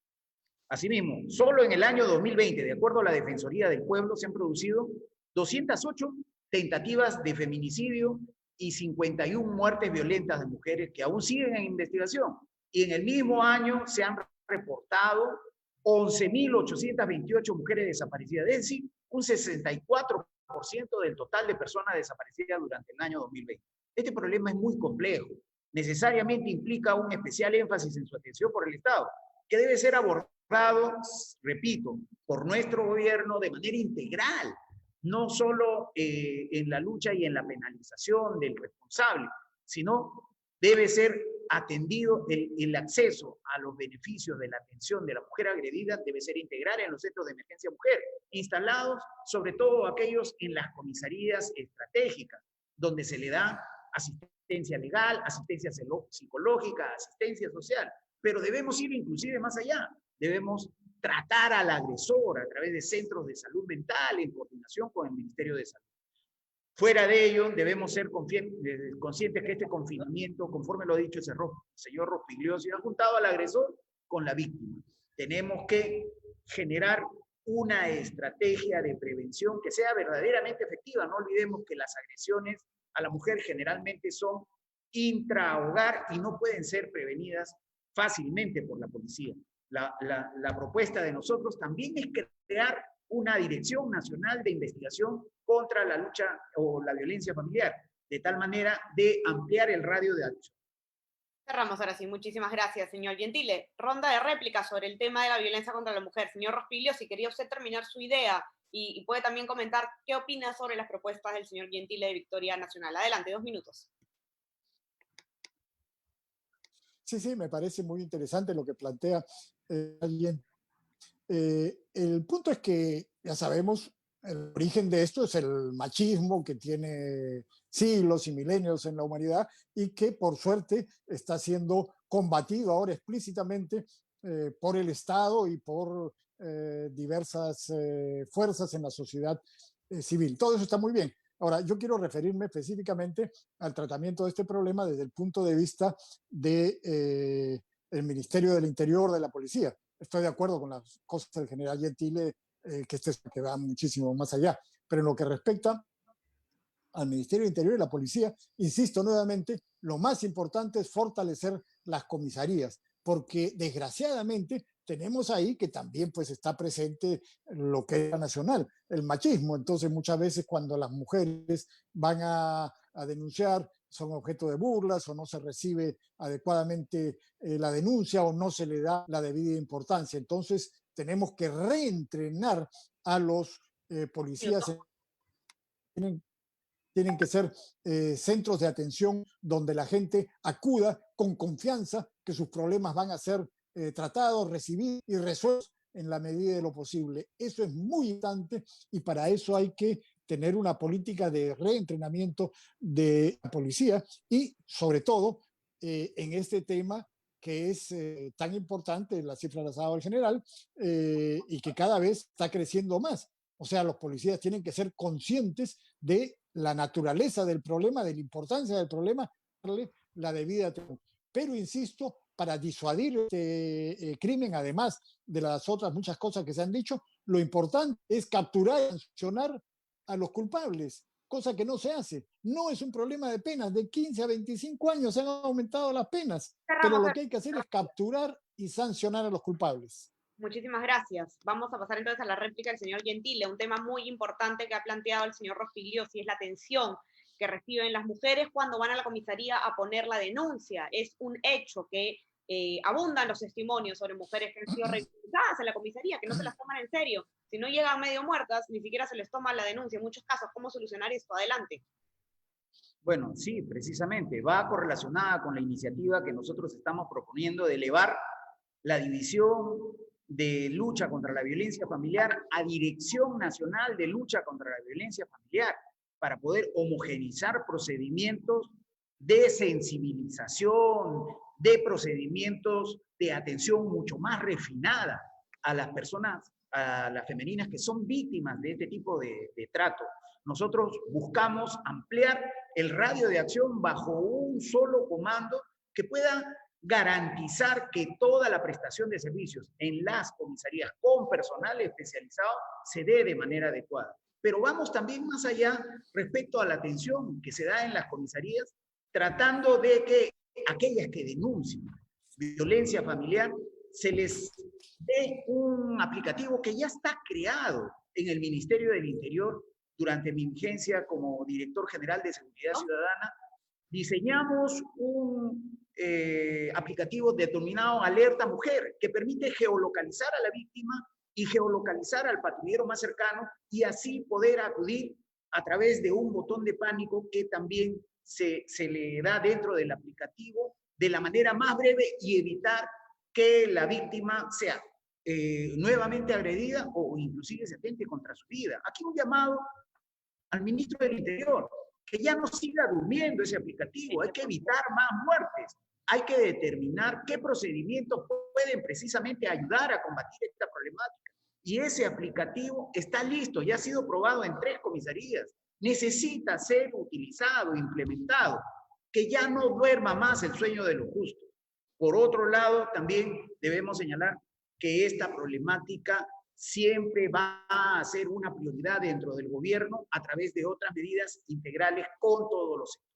Asimismo, solo en el año 2020, de acuerdo a la Defensoría del Pueblo, se han producido 208 tentativas de feminicidio y 51 muertes violentas de mujeres que aún siguen en investigación. Y en el mismo año se han reportado 11.828 mujeres desaparecidas, es decir, un 64% del total de personas desaparecidas durante el año 2020. Este problema es muy complejo. Necesariamente implica un especial énfasis en su atención por el Estado, que debe ser abordado, repito, por nuestro gobierno de manera integral, no solo en la lucha y en la penalización del responsable, sino debe ser atendido el acceso a los beneficios de la atención de la mujer agredida, debe ser integral en los centros de emergencia mujer, instalados sobre todo aquellos en las comisarías estratégicas, donde se le da asistencia legal, asistencia psicológica, asistencia social, pero debemos ir inclusive más allá, debemos tratar al agresor a través de centros de salud mental en coordinación con el Ministerio de Salud. Fuera de ello, debemos ser conscientes que este confinamiento, conforme lo ha dicho el señor Rospigliosi, ha juntado al agresor con la víctima. Tenemos que generar una estrategia de prevención que sea verdaderamente efectiva. No olvidemos que las agresiones a la mujer generalmente son intrahogar y no pueden ser prevenidas fácilmente por la policía. La propuesta de nosotros también es crear una Dirección Nacional de Investigación contra la lucha o la violencia familiar, de tal manera de ampliar el radio de acción. Cerramos ahora sí. Muchísimas gracias, señor Gentile. Ronda de réplica sobre el tema de la violencia contra la mujer. Señor Rospiglio, si quería usted terminar su idea y puede también comentar qué opina sobre las propuestas del señor Gentile de Victoria Nacional. Adelante, 2 minutos. Sí, me parece muy interesante lo que plantea alguien. El punto es que, ya sabemos, el origen de esto es el machismo que tiene siglos y milenios en la humanidad y que, por suerte, está siendo combatido ahora explícitamente por el Estado y por diversas fuerzas en la sociedad civil. Todo eso está muy bien. Ahora, yo quiero referirme específicamente al tratamiento de este problema desde el punto de vista del Ministerio del Interior, de la Policía. Estoy de acuerdo con las cosas del general Gentile, que va muchísimo más allá. Pero en lo que respecta al Ministerio de Interior y la policía, insisto nuevamente, lo más importante es fortalecer las comisarías, porque desgraciadamente tenemos ahí que también pues está presente lo que es nacional, el machismo. Entonces muchas veces cuando las mujeres van a denunciar son objeto de burlas o no se recibe adecuadamente la denuncia o no se le da la debida importancia. Entonces tenemos que reentrenar a los policías. Tienen que ser centros de atención donde la gente acuda con confianza que sus problemas van a ser tratados, recibidos y resueltos en la medida de lo posible. Eso es muy importante y para eso hay que tener una política de reentrenamiento de la policía y sobre todo en este tema que es tan importante, la cifra la ha dado el general, y que cada vez está creciendo más. O sea, los policías tienen que ser conscientes de la naturaleza del problema, de la importancia del problema, darle la debida atención. Pero insisto, para disuadir este crimen, además de las otras muchas cosas que se han dicho, lo importante es capturar y sancionar a los culpables, cosa que no se hace. No es un problema de penas, de 15 a 25 años se han aumentado las penas, pero lo que hay que hacer es capturar y sancionar a los culpables. Muchísimas gracias. Vamos a pasar entonces a la réplica del señor Gentile, un tema muy importante que ha planteado el señor Rospigliosi, es la atención que reciben las mujeres cuando van a la comisaría a poner la denuncia. Es un hecho que abundan los testimonios sobre mujeres que han sido reclutadas en la comisaría, que no se las toman en serio. Si no llegan medio muertas, ni siquiera se les toma la denuncia. En muchos casos, ¿cómo solucionar esto? Adelante. Bueno, sí, precisamente, va correlacionada con la iniciativa que nosotros estamos proponiendo de elevar la división de lucha contra la violencia familiar a Dirección Nacional de Lucha contra la Violencia Familiar, para poder homogenizar procedimientos de sensibilización, de procedimientos de atención mucho más refinada a las personas, a las femeninas que son víctimas de este tipo de trato. Nosotros buscamos ampliar el radio de acción bajo un solo comando que pueda garantizar que toda la prestación de servicios en las comisarías con personal especializado se dé de manera adecuada. Pero vamos también más allá respecto a la atención que se da en las comisarías, tratando de que aquellas que denuncian violencia familiar se les dé un aplicativo que ya está creado en el Ministerio del Interior. Durante mi vigencia como director general de Seguridad Ciudadana, diseñamos un aplicativo denominado Alerta Mujer, que permite geolocalizar a la víctima y geolocalizar al patrullero más cercano y así poder acudir a través de un botón de pánico que también se le da dentro del aplicativo de la manera más breve y evitar que la víctima sea nuevamente agredida o inclusive se atente contra su vida. Aquí un llamado al ministro del Interior, que ya no siga durmiendo ese aplicativo. Hay que evitar más muertes. Hay que determinar qué procedimientos pueden precisamente ayudar a combatir esta problemática. Y ese aplicativo está listo, ya ha sido probado en 3 comisarías. Necesita ser utilizado, implementado, que ya no duerma más el sueño de los justos. Por otro lado, también debemos señalar que esta problemática siempre va a ser una prioridad dentro del gobierno a través de otras medidas integrales con todos los sectores.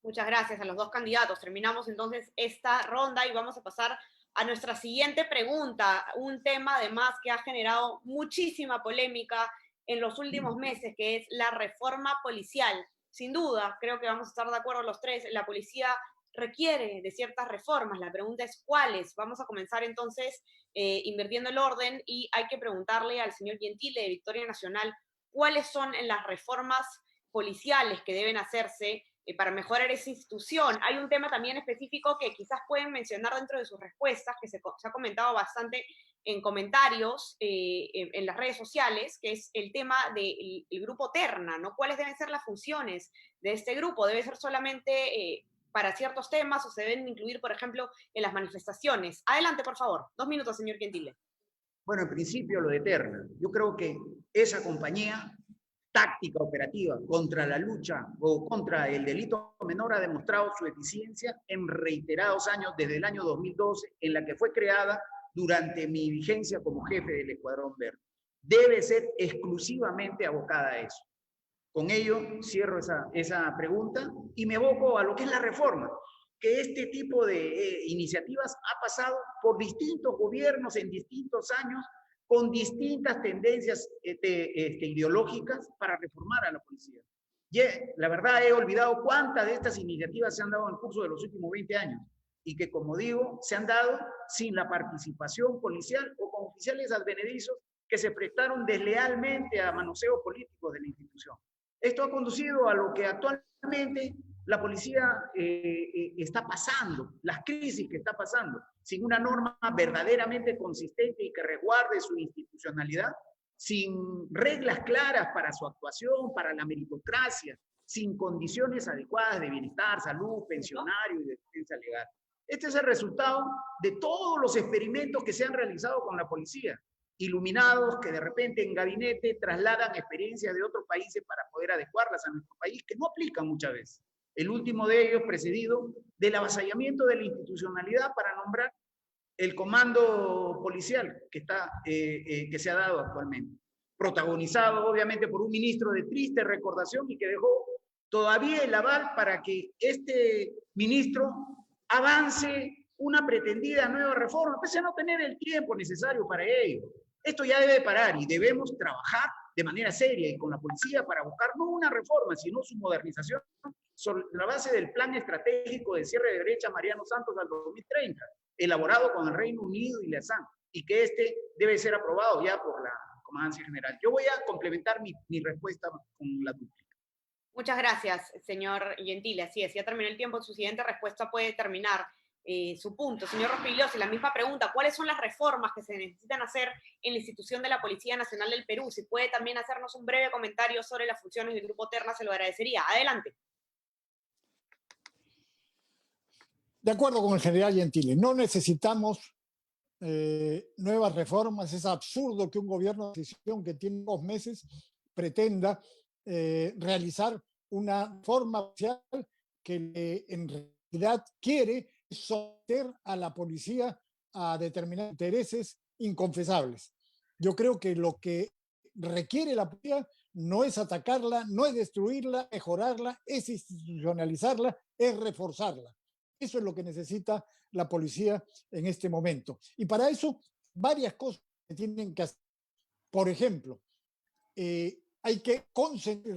Muchas gracias a los 2 candidatos. Terminamos entonces esta ronda y vamos a pasar a nuestra siguiente pregunta, un tema además que ha generado muchísima polémica en los últimos meses, que es la reforma policial. Sin duda, creo que vamos a estar de acuerdo los 3, la policía requiere de ciertas reformas. La pregunta es ¿cuáles? Vamos a comenzar entonces invirtiendo el orden y hay que preguntarle al señor Gentile de Victoria Nacional cuáles son las reformas policiales que deben hacerse para mejorar esa institución. Hay un tema también específico que quizás pueden mencionar dentro de sus respuestas, que se ha comentado bastante en comentarios en las redes sociales, que es el tema del grupo Terna, ¿no? ¿Cuáles deben ser las funciones de este grupo? ¿Debe ser solamente para ciertos temas o se deben incluir, por ejemplo, en las manifestaciones? Adelante, por favor. 2 minutos, señor Gentile. Bueno, en principio lo de Terna. Yo creo que esa compañía táctica operativa contra la lucha o contra el delito menor ha demostrado su eficiencia en reiterados años, desde el año 2012, en la que fue creada durante mi vigencia como jefe del Escuadrón Verde. Debe ser exclusivamente abocada a eso. Con ello cierro esa pregunta y me evoco a lo que es la reforma, que este tipo de iniciativas ha pasado por distintos gobiernos en distintos años, con distintas tendencias ideológicas para reformar a la policía. Y la verdad he olvidado cuántas de estas iniciativas se han dado en el curso de los últimos 20 años y que, como digo, se han dado sin la participación policial o con oficiales advenedizos que se prestaron deslealmente a manoseos políticos de la institución. Esto ha conducido a lo que actualmente la policía está pasando, las crisis que está pasando, sin una norma verdaderamente consistente y que resguarde su institucionalidad, sin reglas claras para su actuación, para la meritocracia, sin condiciones adecuadas de bienestar, salud, pensionario y de defensa legal. Este es el resultado de todos los experimentos que se han realizado con la policía, iluminados que de repente en gabinete trasladan experiencias de otros países para poder adecuarlas a nuestro país, que no aplican muchas veces. El último de ellos precedido del avasallamiento de la institucionalidad para nombrar el comando policial que se ha dado actualmente. Protagonizado obviamente por un ministro de triste recordación y que dejó todavía el aval para que este ministro avance una pretendida nueva reforma, pese a no tener el tiempo necesario para ello. Esto ya debe parar y debemos trabajar de manera seria y con la policía para buscar no una reforma, sino su modernización sobre la base del plan estratégico de cierre de brecha Mariano Santos al 2030, elaborado con el Reino Unido y la SAN, y que este debe ser aprobado ya por la Comandancia General. Yo voy a complementar mi respuesta con la dúplica. Muchas gracias, señor Gentile. Así es, ya terminó el tiempo. Su siguiente respuesta puede terminar su punto. Señor Rospigliosi, la misma pregunta. ¿Cuáles son las reformas que se necesitan hacer en la institución de la Policía Nacional del Perú? Si puede también hacernos un breve comentario sobre las funciones del Grupo Terna, se lo agradecería. Adelante. De acuerdo con el general Gentile, no necesitamos nuevas reformas. Es absurdo que un gobierno de transición que tiene 2 meses pretenda realizar una reforma social que en realidad quiere someter a la policía a determinados intereses inconfesables. Yo creo que lo que requiere la policía no es atacarla, no es destruirla, mejorarla, es institucionalizarla, es reforzarla. Eso es lo que necesita la policía en este momento. Y para eso, varias cosas que tienen que hacer. Por ejemplo, hay que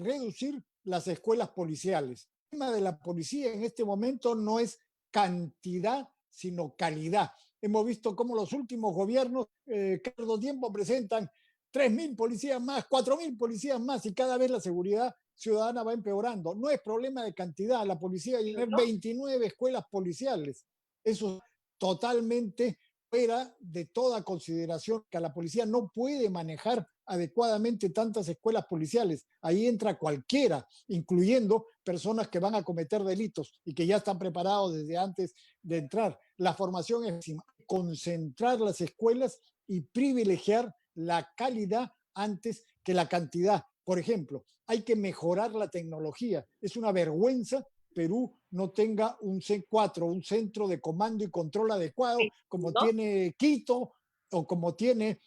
reducir las escuelas policiales. El tema de la policía en este momento no es cantidad, sino calidad. Hemos visto cómo los últimos gobiernos cada tiempo presentan 3.000 policías más, 4.000 policías más, y cada vez la seguridad ciudadana va empeorando. No es problema de cantidad, la policía tiene 29 escuelas policiales. Eso es totalmente fuera de toda consideración, que la policía no puede manejar adecuadamente tantas escuelas policiales. Ahí entra cualquiera, incluyendo personas que van a cometer delitos y que ya están preparados desde antes de entrar. La formación es concentrar las escuelas y privilegiar la calidad antes que la cantidad. Por ejemplo, hay que mejorar la tecnología. Es una vergüenza Perú no tenga un C4, un centro de comando y control adecuado, como tiene Quito o como tiene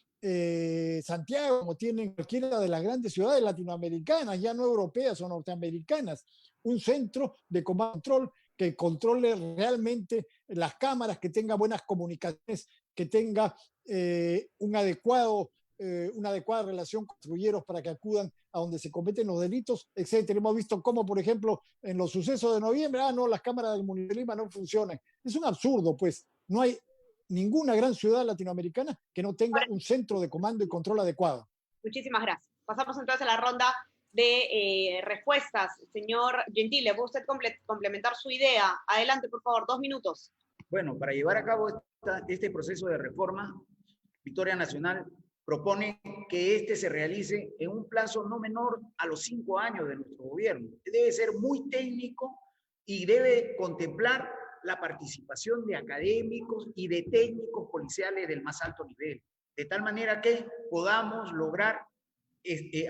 Santiago, como tienen cualquiera de las grandes ciudades latinoamericanas, ya no europeas o norteamericanas. Un centro de comando y control que controle realmente las cámaras, que tenga buenas comunicaciones, que tenga una adecuada relación con patrulleros para que acudan a donde se cometen los delitos, etcétera. Hemos visto cómo, por ejemplo, en los sucesos de noviembre, no, las cámaras del municipio de Lima no funcionan. Es un absurdo, pues. No hay ninguna gran ciudad latinoamericana que no tenga un centro de comando y control adecuado. Muchísimas gracias. Pasamos entonces a la ronda de respuestas. Señor Gentile, ¿puede usted complementar su idea? Adelante, por favor, 2 minutos. Bueno, para llevar a cabo este proceso de reforma, Victoria Nacional propone que este se realice en un plazo no menor a los 5 años de nuestro gobierno. Debe ser muy técnico y debe contemplar la participación de académicos y de técnicos policiales del más alto nivel, de tal manera que podamos lograr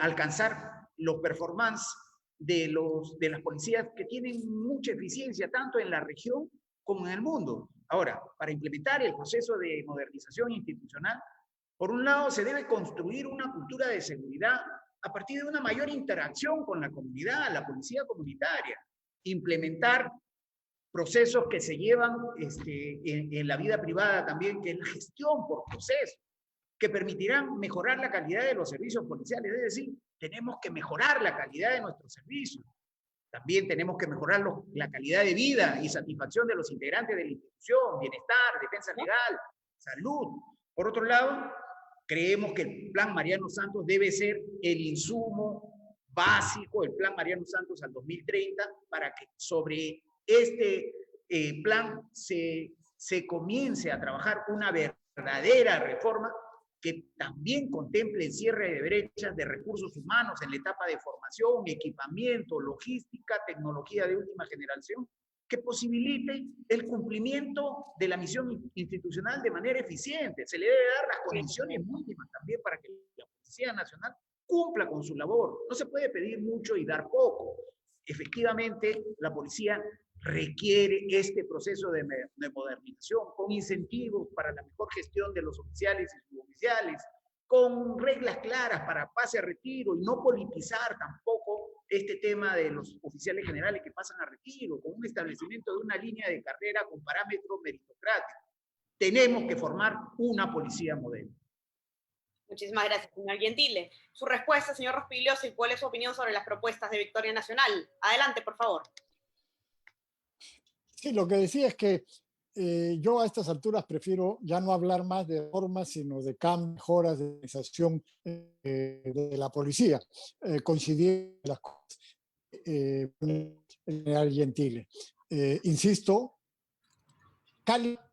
alcanzar los performances de las policías que tienen mucha eficiencia tanto en la región como en el mundo. Ahora, para implementar el proceso de modernización institucional, por un lado, se debe construir una cultura de seguridad a partir de una mayor interacción con la comunidad, la policía comunitaria, implementar procesos que se llevan en la vida privada también, que es la gestión por procesos, que permitirán mejorar la calidad de los servicios policiales. Es decir, tenemos que mejorar la calidad de nuestros servicios. También tenemos que mejorar la calidad de vida y satisfacción de los integrantes de la institución, bienestar, defensa legal, salud. Por otro lado, creemos que el Plan Mariano Santos debe ser el insumo básico, el Plan Mariano Santos al 2030, para que sobre este plan se comience a trabajar una verdadera reforma que también contemple el cierre de brechas de recursos humanos en la etapa de formación, equipamiento, logística, tecnología de última generación, que posibilite el cumplimiento de la misión institucional de manera eficiente. Se le debe dar las condiciones mínimas también para que la Policía Nacional cumpla con su labor. No se puede pedir mucho y dar poco. Efectivamente, la policía requiere este proceso de modernización, con incentivos para la mejor gestión de los oficiales y suboficiales, con reglas claras para pase a retiro y no politizar tampoco este tema de los oficiales generales que pasan a retiro, con un establecimiento de una línea de carrera con parámetros meritocráticos. Tenemos que formar una policía modelo. Muchísimas gracias, señor Gentile. Su respuesta, señor Rospigliosi, ¿cuál es su opinión sobre las propuestas de Victoria Nacional? Adelante, por favor. Sí, lo que decía es que yo a estas alturas prefiero ya no hablar más de reformas, sino de cambios, mejoras de organización de la policía, coincidiendo las cosas. General Gentile. Insisto, calidad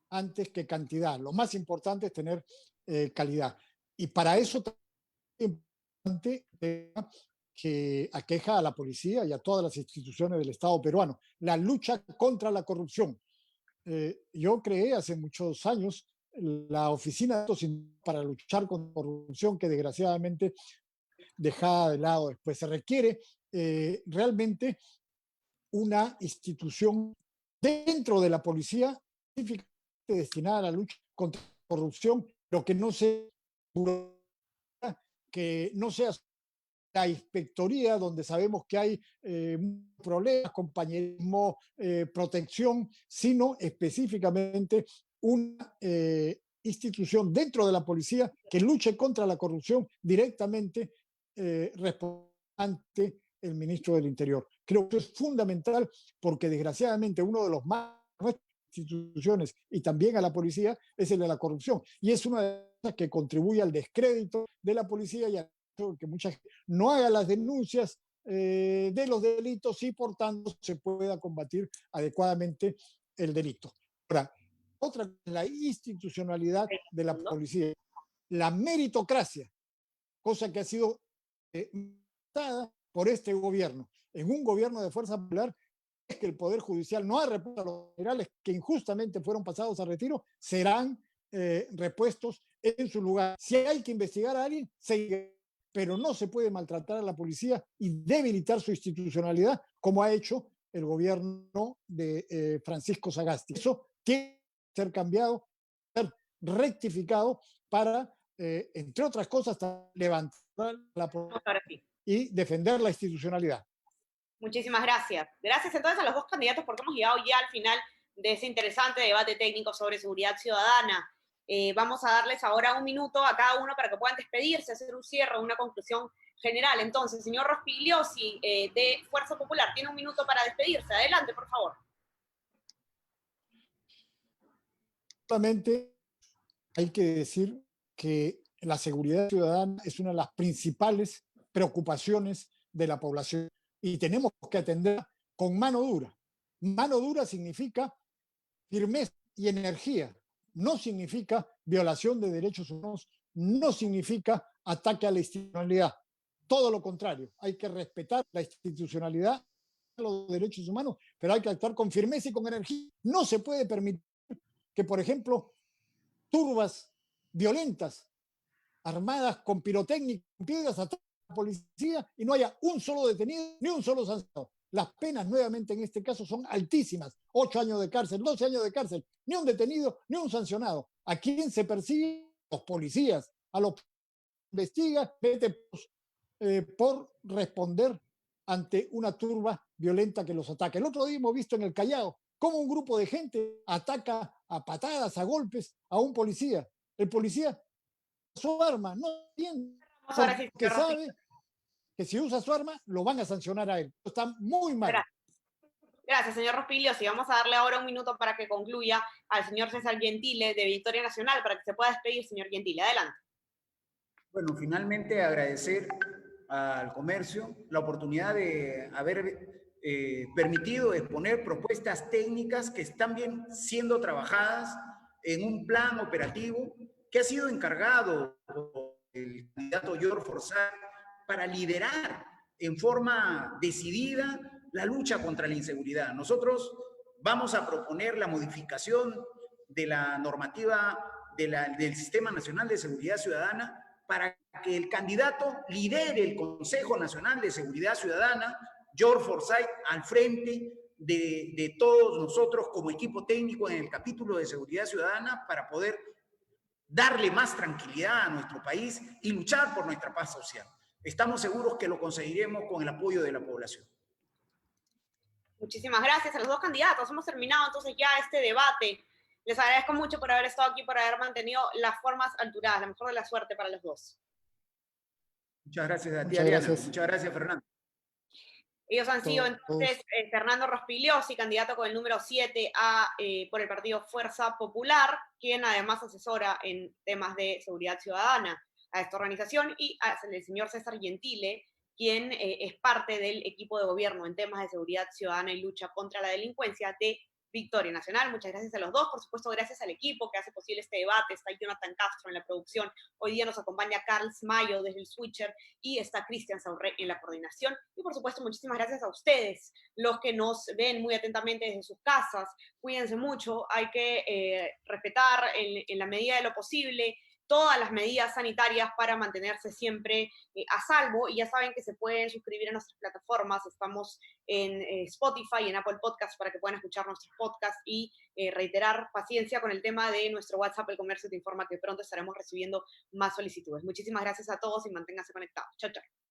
antes que cantidad. Lo más importante es tener calidad. Y para eso es importante que aqueja a la policía y a todas las instituciones del Estado peruano, la lucha contra la corrupción. Yo creé hace muchos años la Oficina para luchar contra la corrupción, que desgraciadamente dejada de lado después. Se requiere realmente una institución dentro de la policía destinada a la lucha contra la corrupción, pero que no sea la inspectoría, donde sabemos que hay problemas, compañerismo, protección, sino específicamente una institución dentro de la policía que luche contra la corrupción directamente ante el ministro del Interior. Creo que es fundamental porque desgraciadamente uno de los más instituciones y también a la policía es el de la corrupción, y es una de las cosas que contribuye al descrédito de la policía y a que mucha gente no haga las denuncias de los delitos y por tanto se pueda combatir adecuadamente el delito. Ahora, otra, la institucionalidad de la policía, la meritocracia, cosa que ha sido dada por este gobierno. En un gobierno de Fuerza Popular, es que el Poder Judicial no ha repuesto a los generales que injustamente fueron pasados a retiro, serán repuestos en su lugar. Si hay que investigar a alguien, pero no se puede maltratar a la policía y debilitar su institucionalidad como ha hecho el gobierno de Francisco Sagasti. Eso tiene que ser cambiado, ser rectificado para, entre otras cosas, levantar la policía y defender la institucionalidad. Muchísimas gracias. Gracias entonces a los dos candidatos porque hemos llegado ya al final de ese interesante debate técnico sobre seguridad ciudadana. Vamos a darles ahora un minuto a cada uno para que puedan despedirse, hacer un cierre, una conclusión general. Entonces, señor Rospigliosi, de Fuerza Popular, tiene un minuto para despedirse. Adelante, por favor. Solamente hay que decir que la seguridad ciudadana es una de las principales preocupaciones de la población y tenemos que atenderla con mano dura. Mano dura significa firmeza y energía. No significa violación de derechos humanos, no significa ataque a la institucionalidad. Todo lo contrario, hay que respetar la institucionalidad, los derechos humanos, pero hay que actuar con firmeza y con energía. No se puede permitir que, por ejemplo, turbas violentas, armadas con pirotécnica, con piedras, ataquen a la policía y no haya un solo detenido ni un solo sancionado. Las penas, nuevamente, en este caso son altísimas. 8 años de cárcel, 12 años de cárcel. Ni un detenido, ni un sancionado. ¿A quién se persigue? Los policías. A los investiga, vete por responder ante una turba violenta que los ataca. El otro día hemos visto en el Callao cómo un grupo de gente ataca a patadas, a golpes a un policía. El policía su arma, no tiene, Vamos ahora sí, porque señor Rospigliosi. sabe que si usa su arma lo van a sancionar a él. Está muy mal. Gracias. Gracias, señor Rospigliosi. Vamos a darle ahora un minuto para que concluya al señor César Gentile de Victoria Nacional, para que se pueda despedir, señor Gentile. Adelante. Bueno, finalmente agradecer al comercio la oportunidad de haber permitido exponer propuestas técnicas que están bien siendo trabajadas en un plan operativo que ha sido encargado por el candidato George Forsyth para liderar en forma decidida la lucha contra la inseguridad. Nosotros vamos a proponer la modificación de la normativa del Sistema Nacional de Seguridad Ciudadana para que el candidato lidere el Consejo Nacional de Seguridad Ciudadana, George Forsyth, al frente de todos nosotros como equipo técnico en el capítulo de Seguridad Ciudadana para poder darle más tranquilidad a nuestro país y luchar por nuestra paz social. Estamos seguros que lo conseguiremos con el apoyo de la población. Muchísimas gracias a los dos candidatos. Hemos terminado entonces ya este debate. Les agradezco mucho por haber estado aquí, por haber mantenido las formas alturadas. La mejor de la suerte para los dos. Muchas gracias a ti, Muchas Adriana. gracias. Muchas gracias, Fernando. Ellos han sido entonces Fernando Rospigliosi, candidato con el número 7 por el partido Fuerza Popular, quien además asesora en temas de seguridad ciudadana a esta organización, y el señor César Gentile, quien es parte del equipo de gobierno en temas de seguridad ciudadana y lucha contra la delincuencia de Victoria Nacional. Muchas gracias a los dos, por supuesto gracias al equipo que hace posible este debate. Está Jonathan Castro en la producción, hoy día nos acompaña Carls Mayo desde el Switcher y está Cristian Saurré en la coordinación. Y por supuesto muchísimas gracias a ustedes, los que nos ven muy atentamente desde sus casas. Cuídense mucho, hay que respetar en la medida de lo posible todas las medidas sanitarias para mantenerse siempre a salvo, y ya saben que se pueden suscribir a nuestras plataformas. Estamos en Spotify y en Apple Podcasts para que puedan escuchar nuestros podcasts, y reiterar paciencia con el tema de nuestro WhatsApp. El Comercio te informa que pronto estaremos recibiendo más solicitudes. Muchísimas gracias a todos y manténganse conectados. Chao, chao.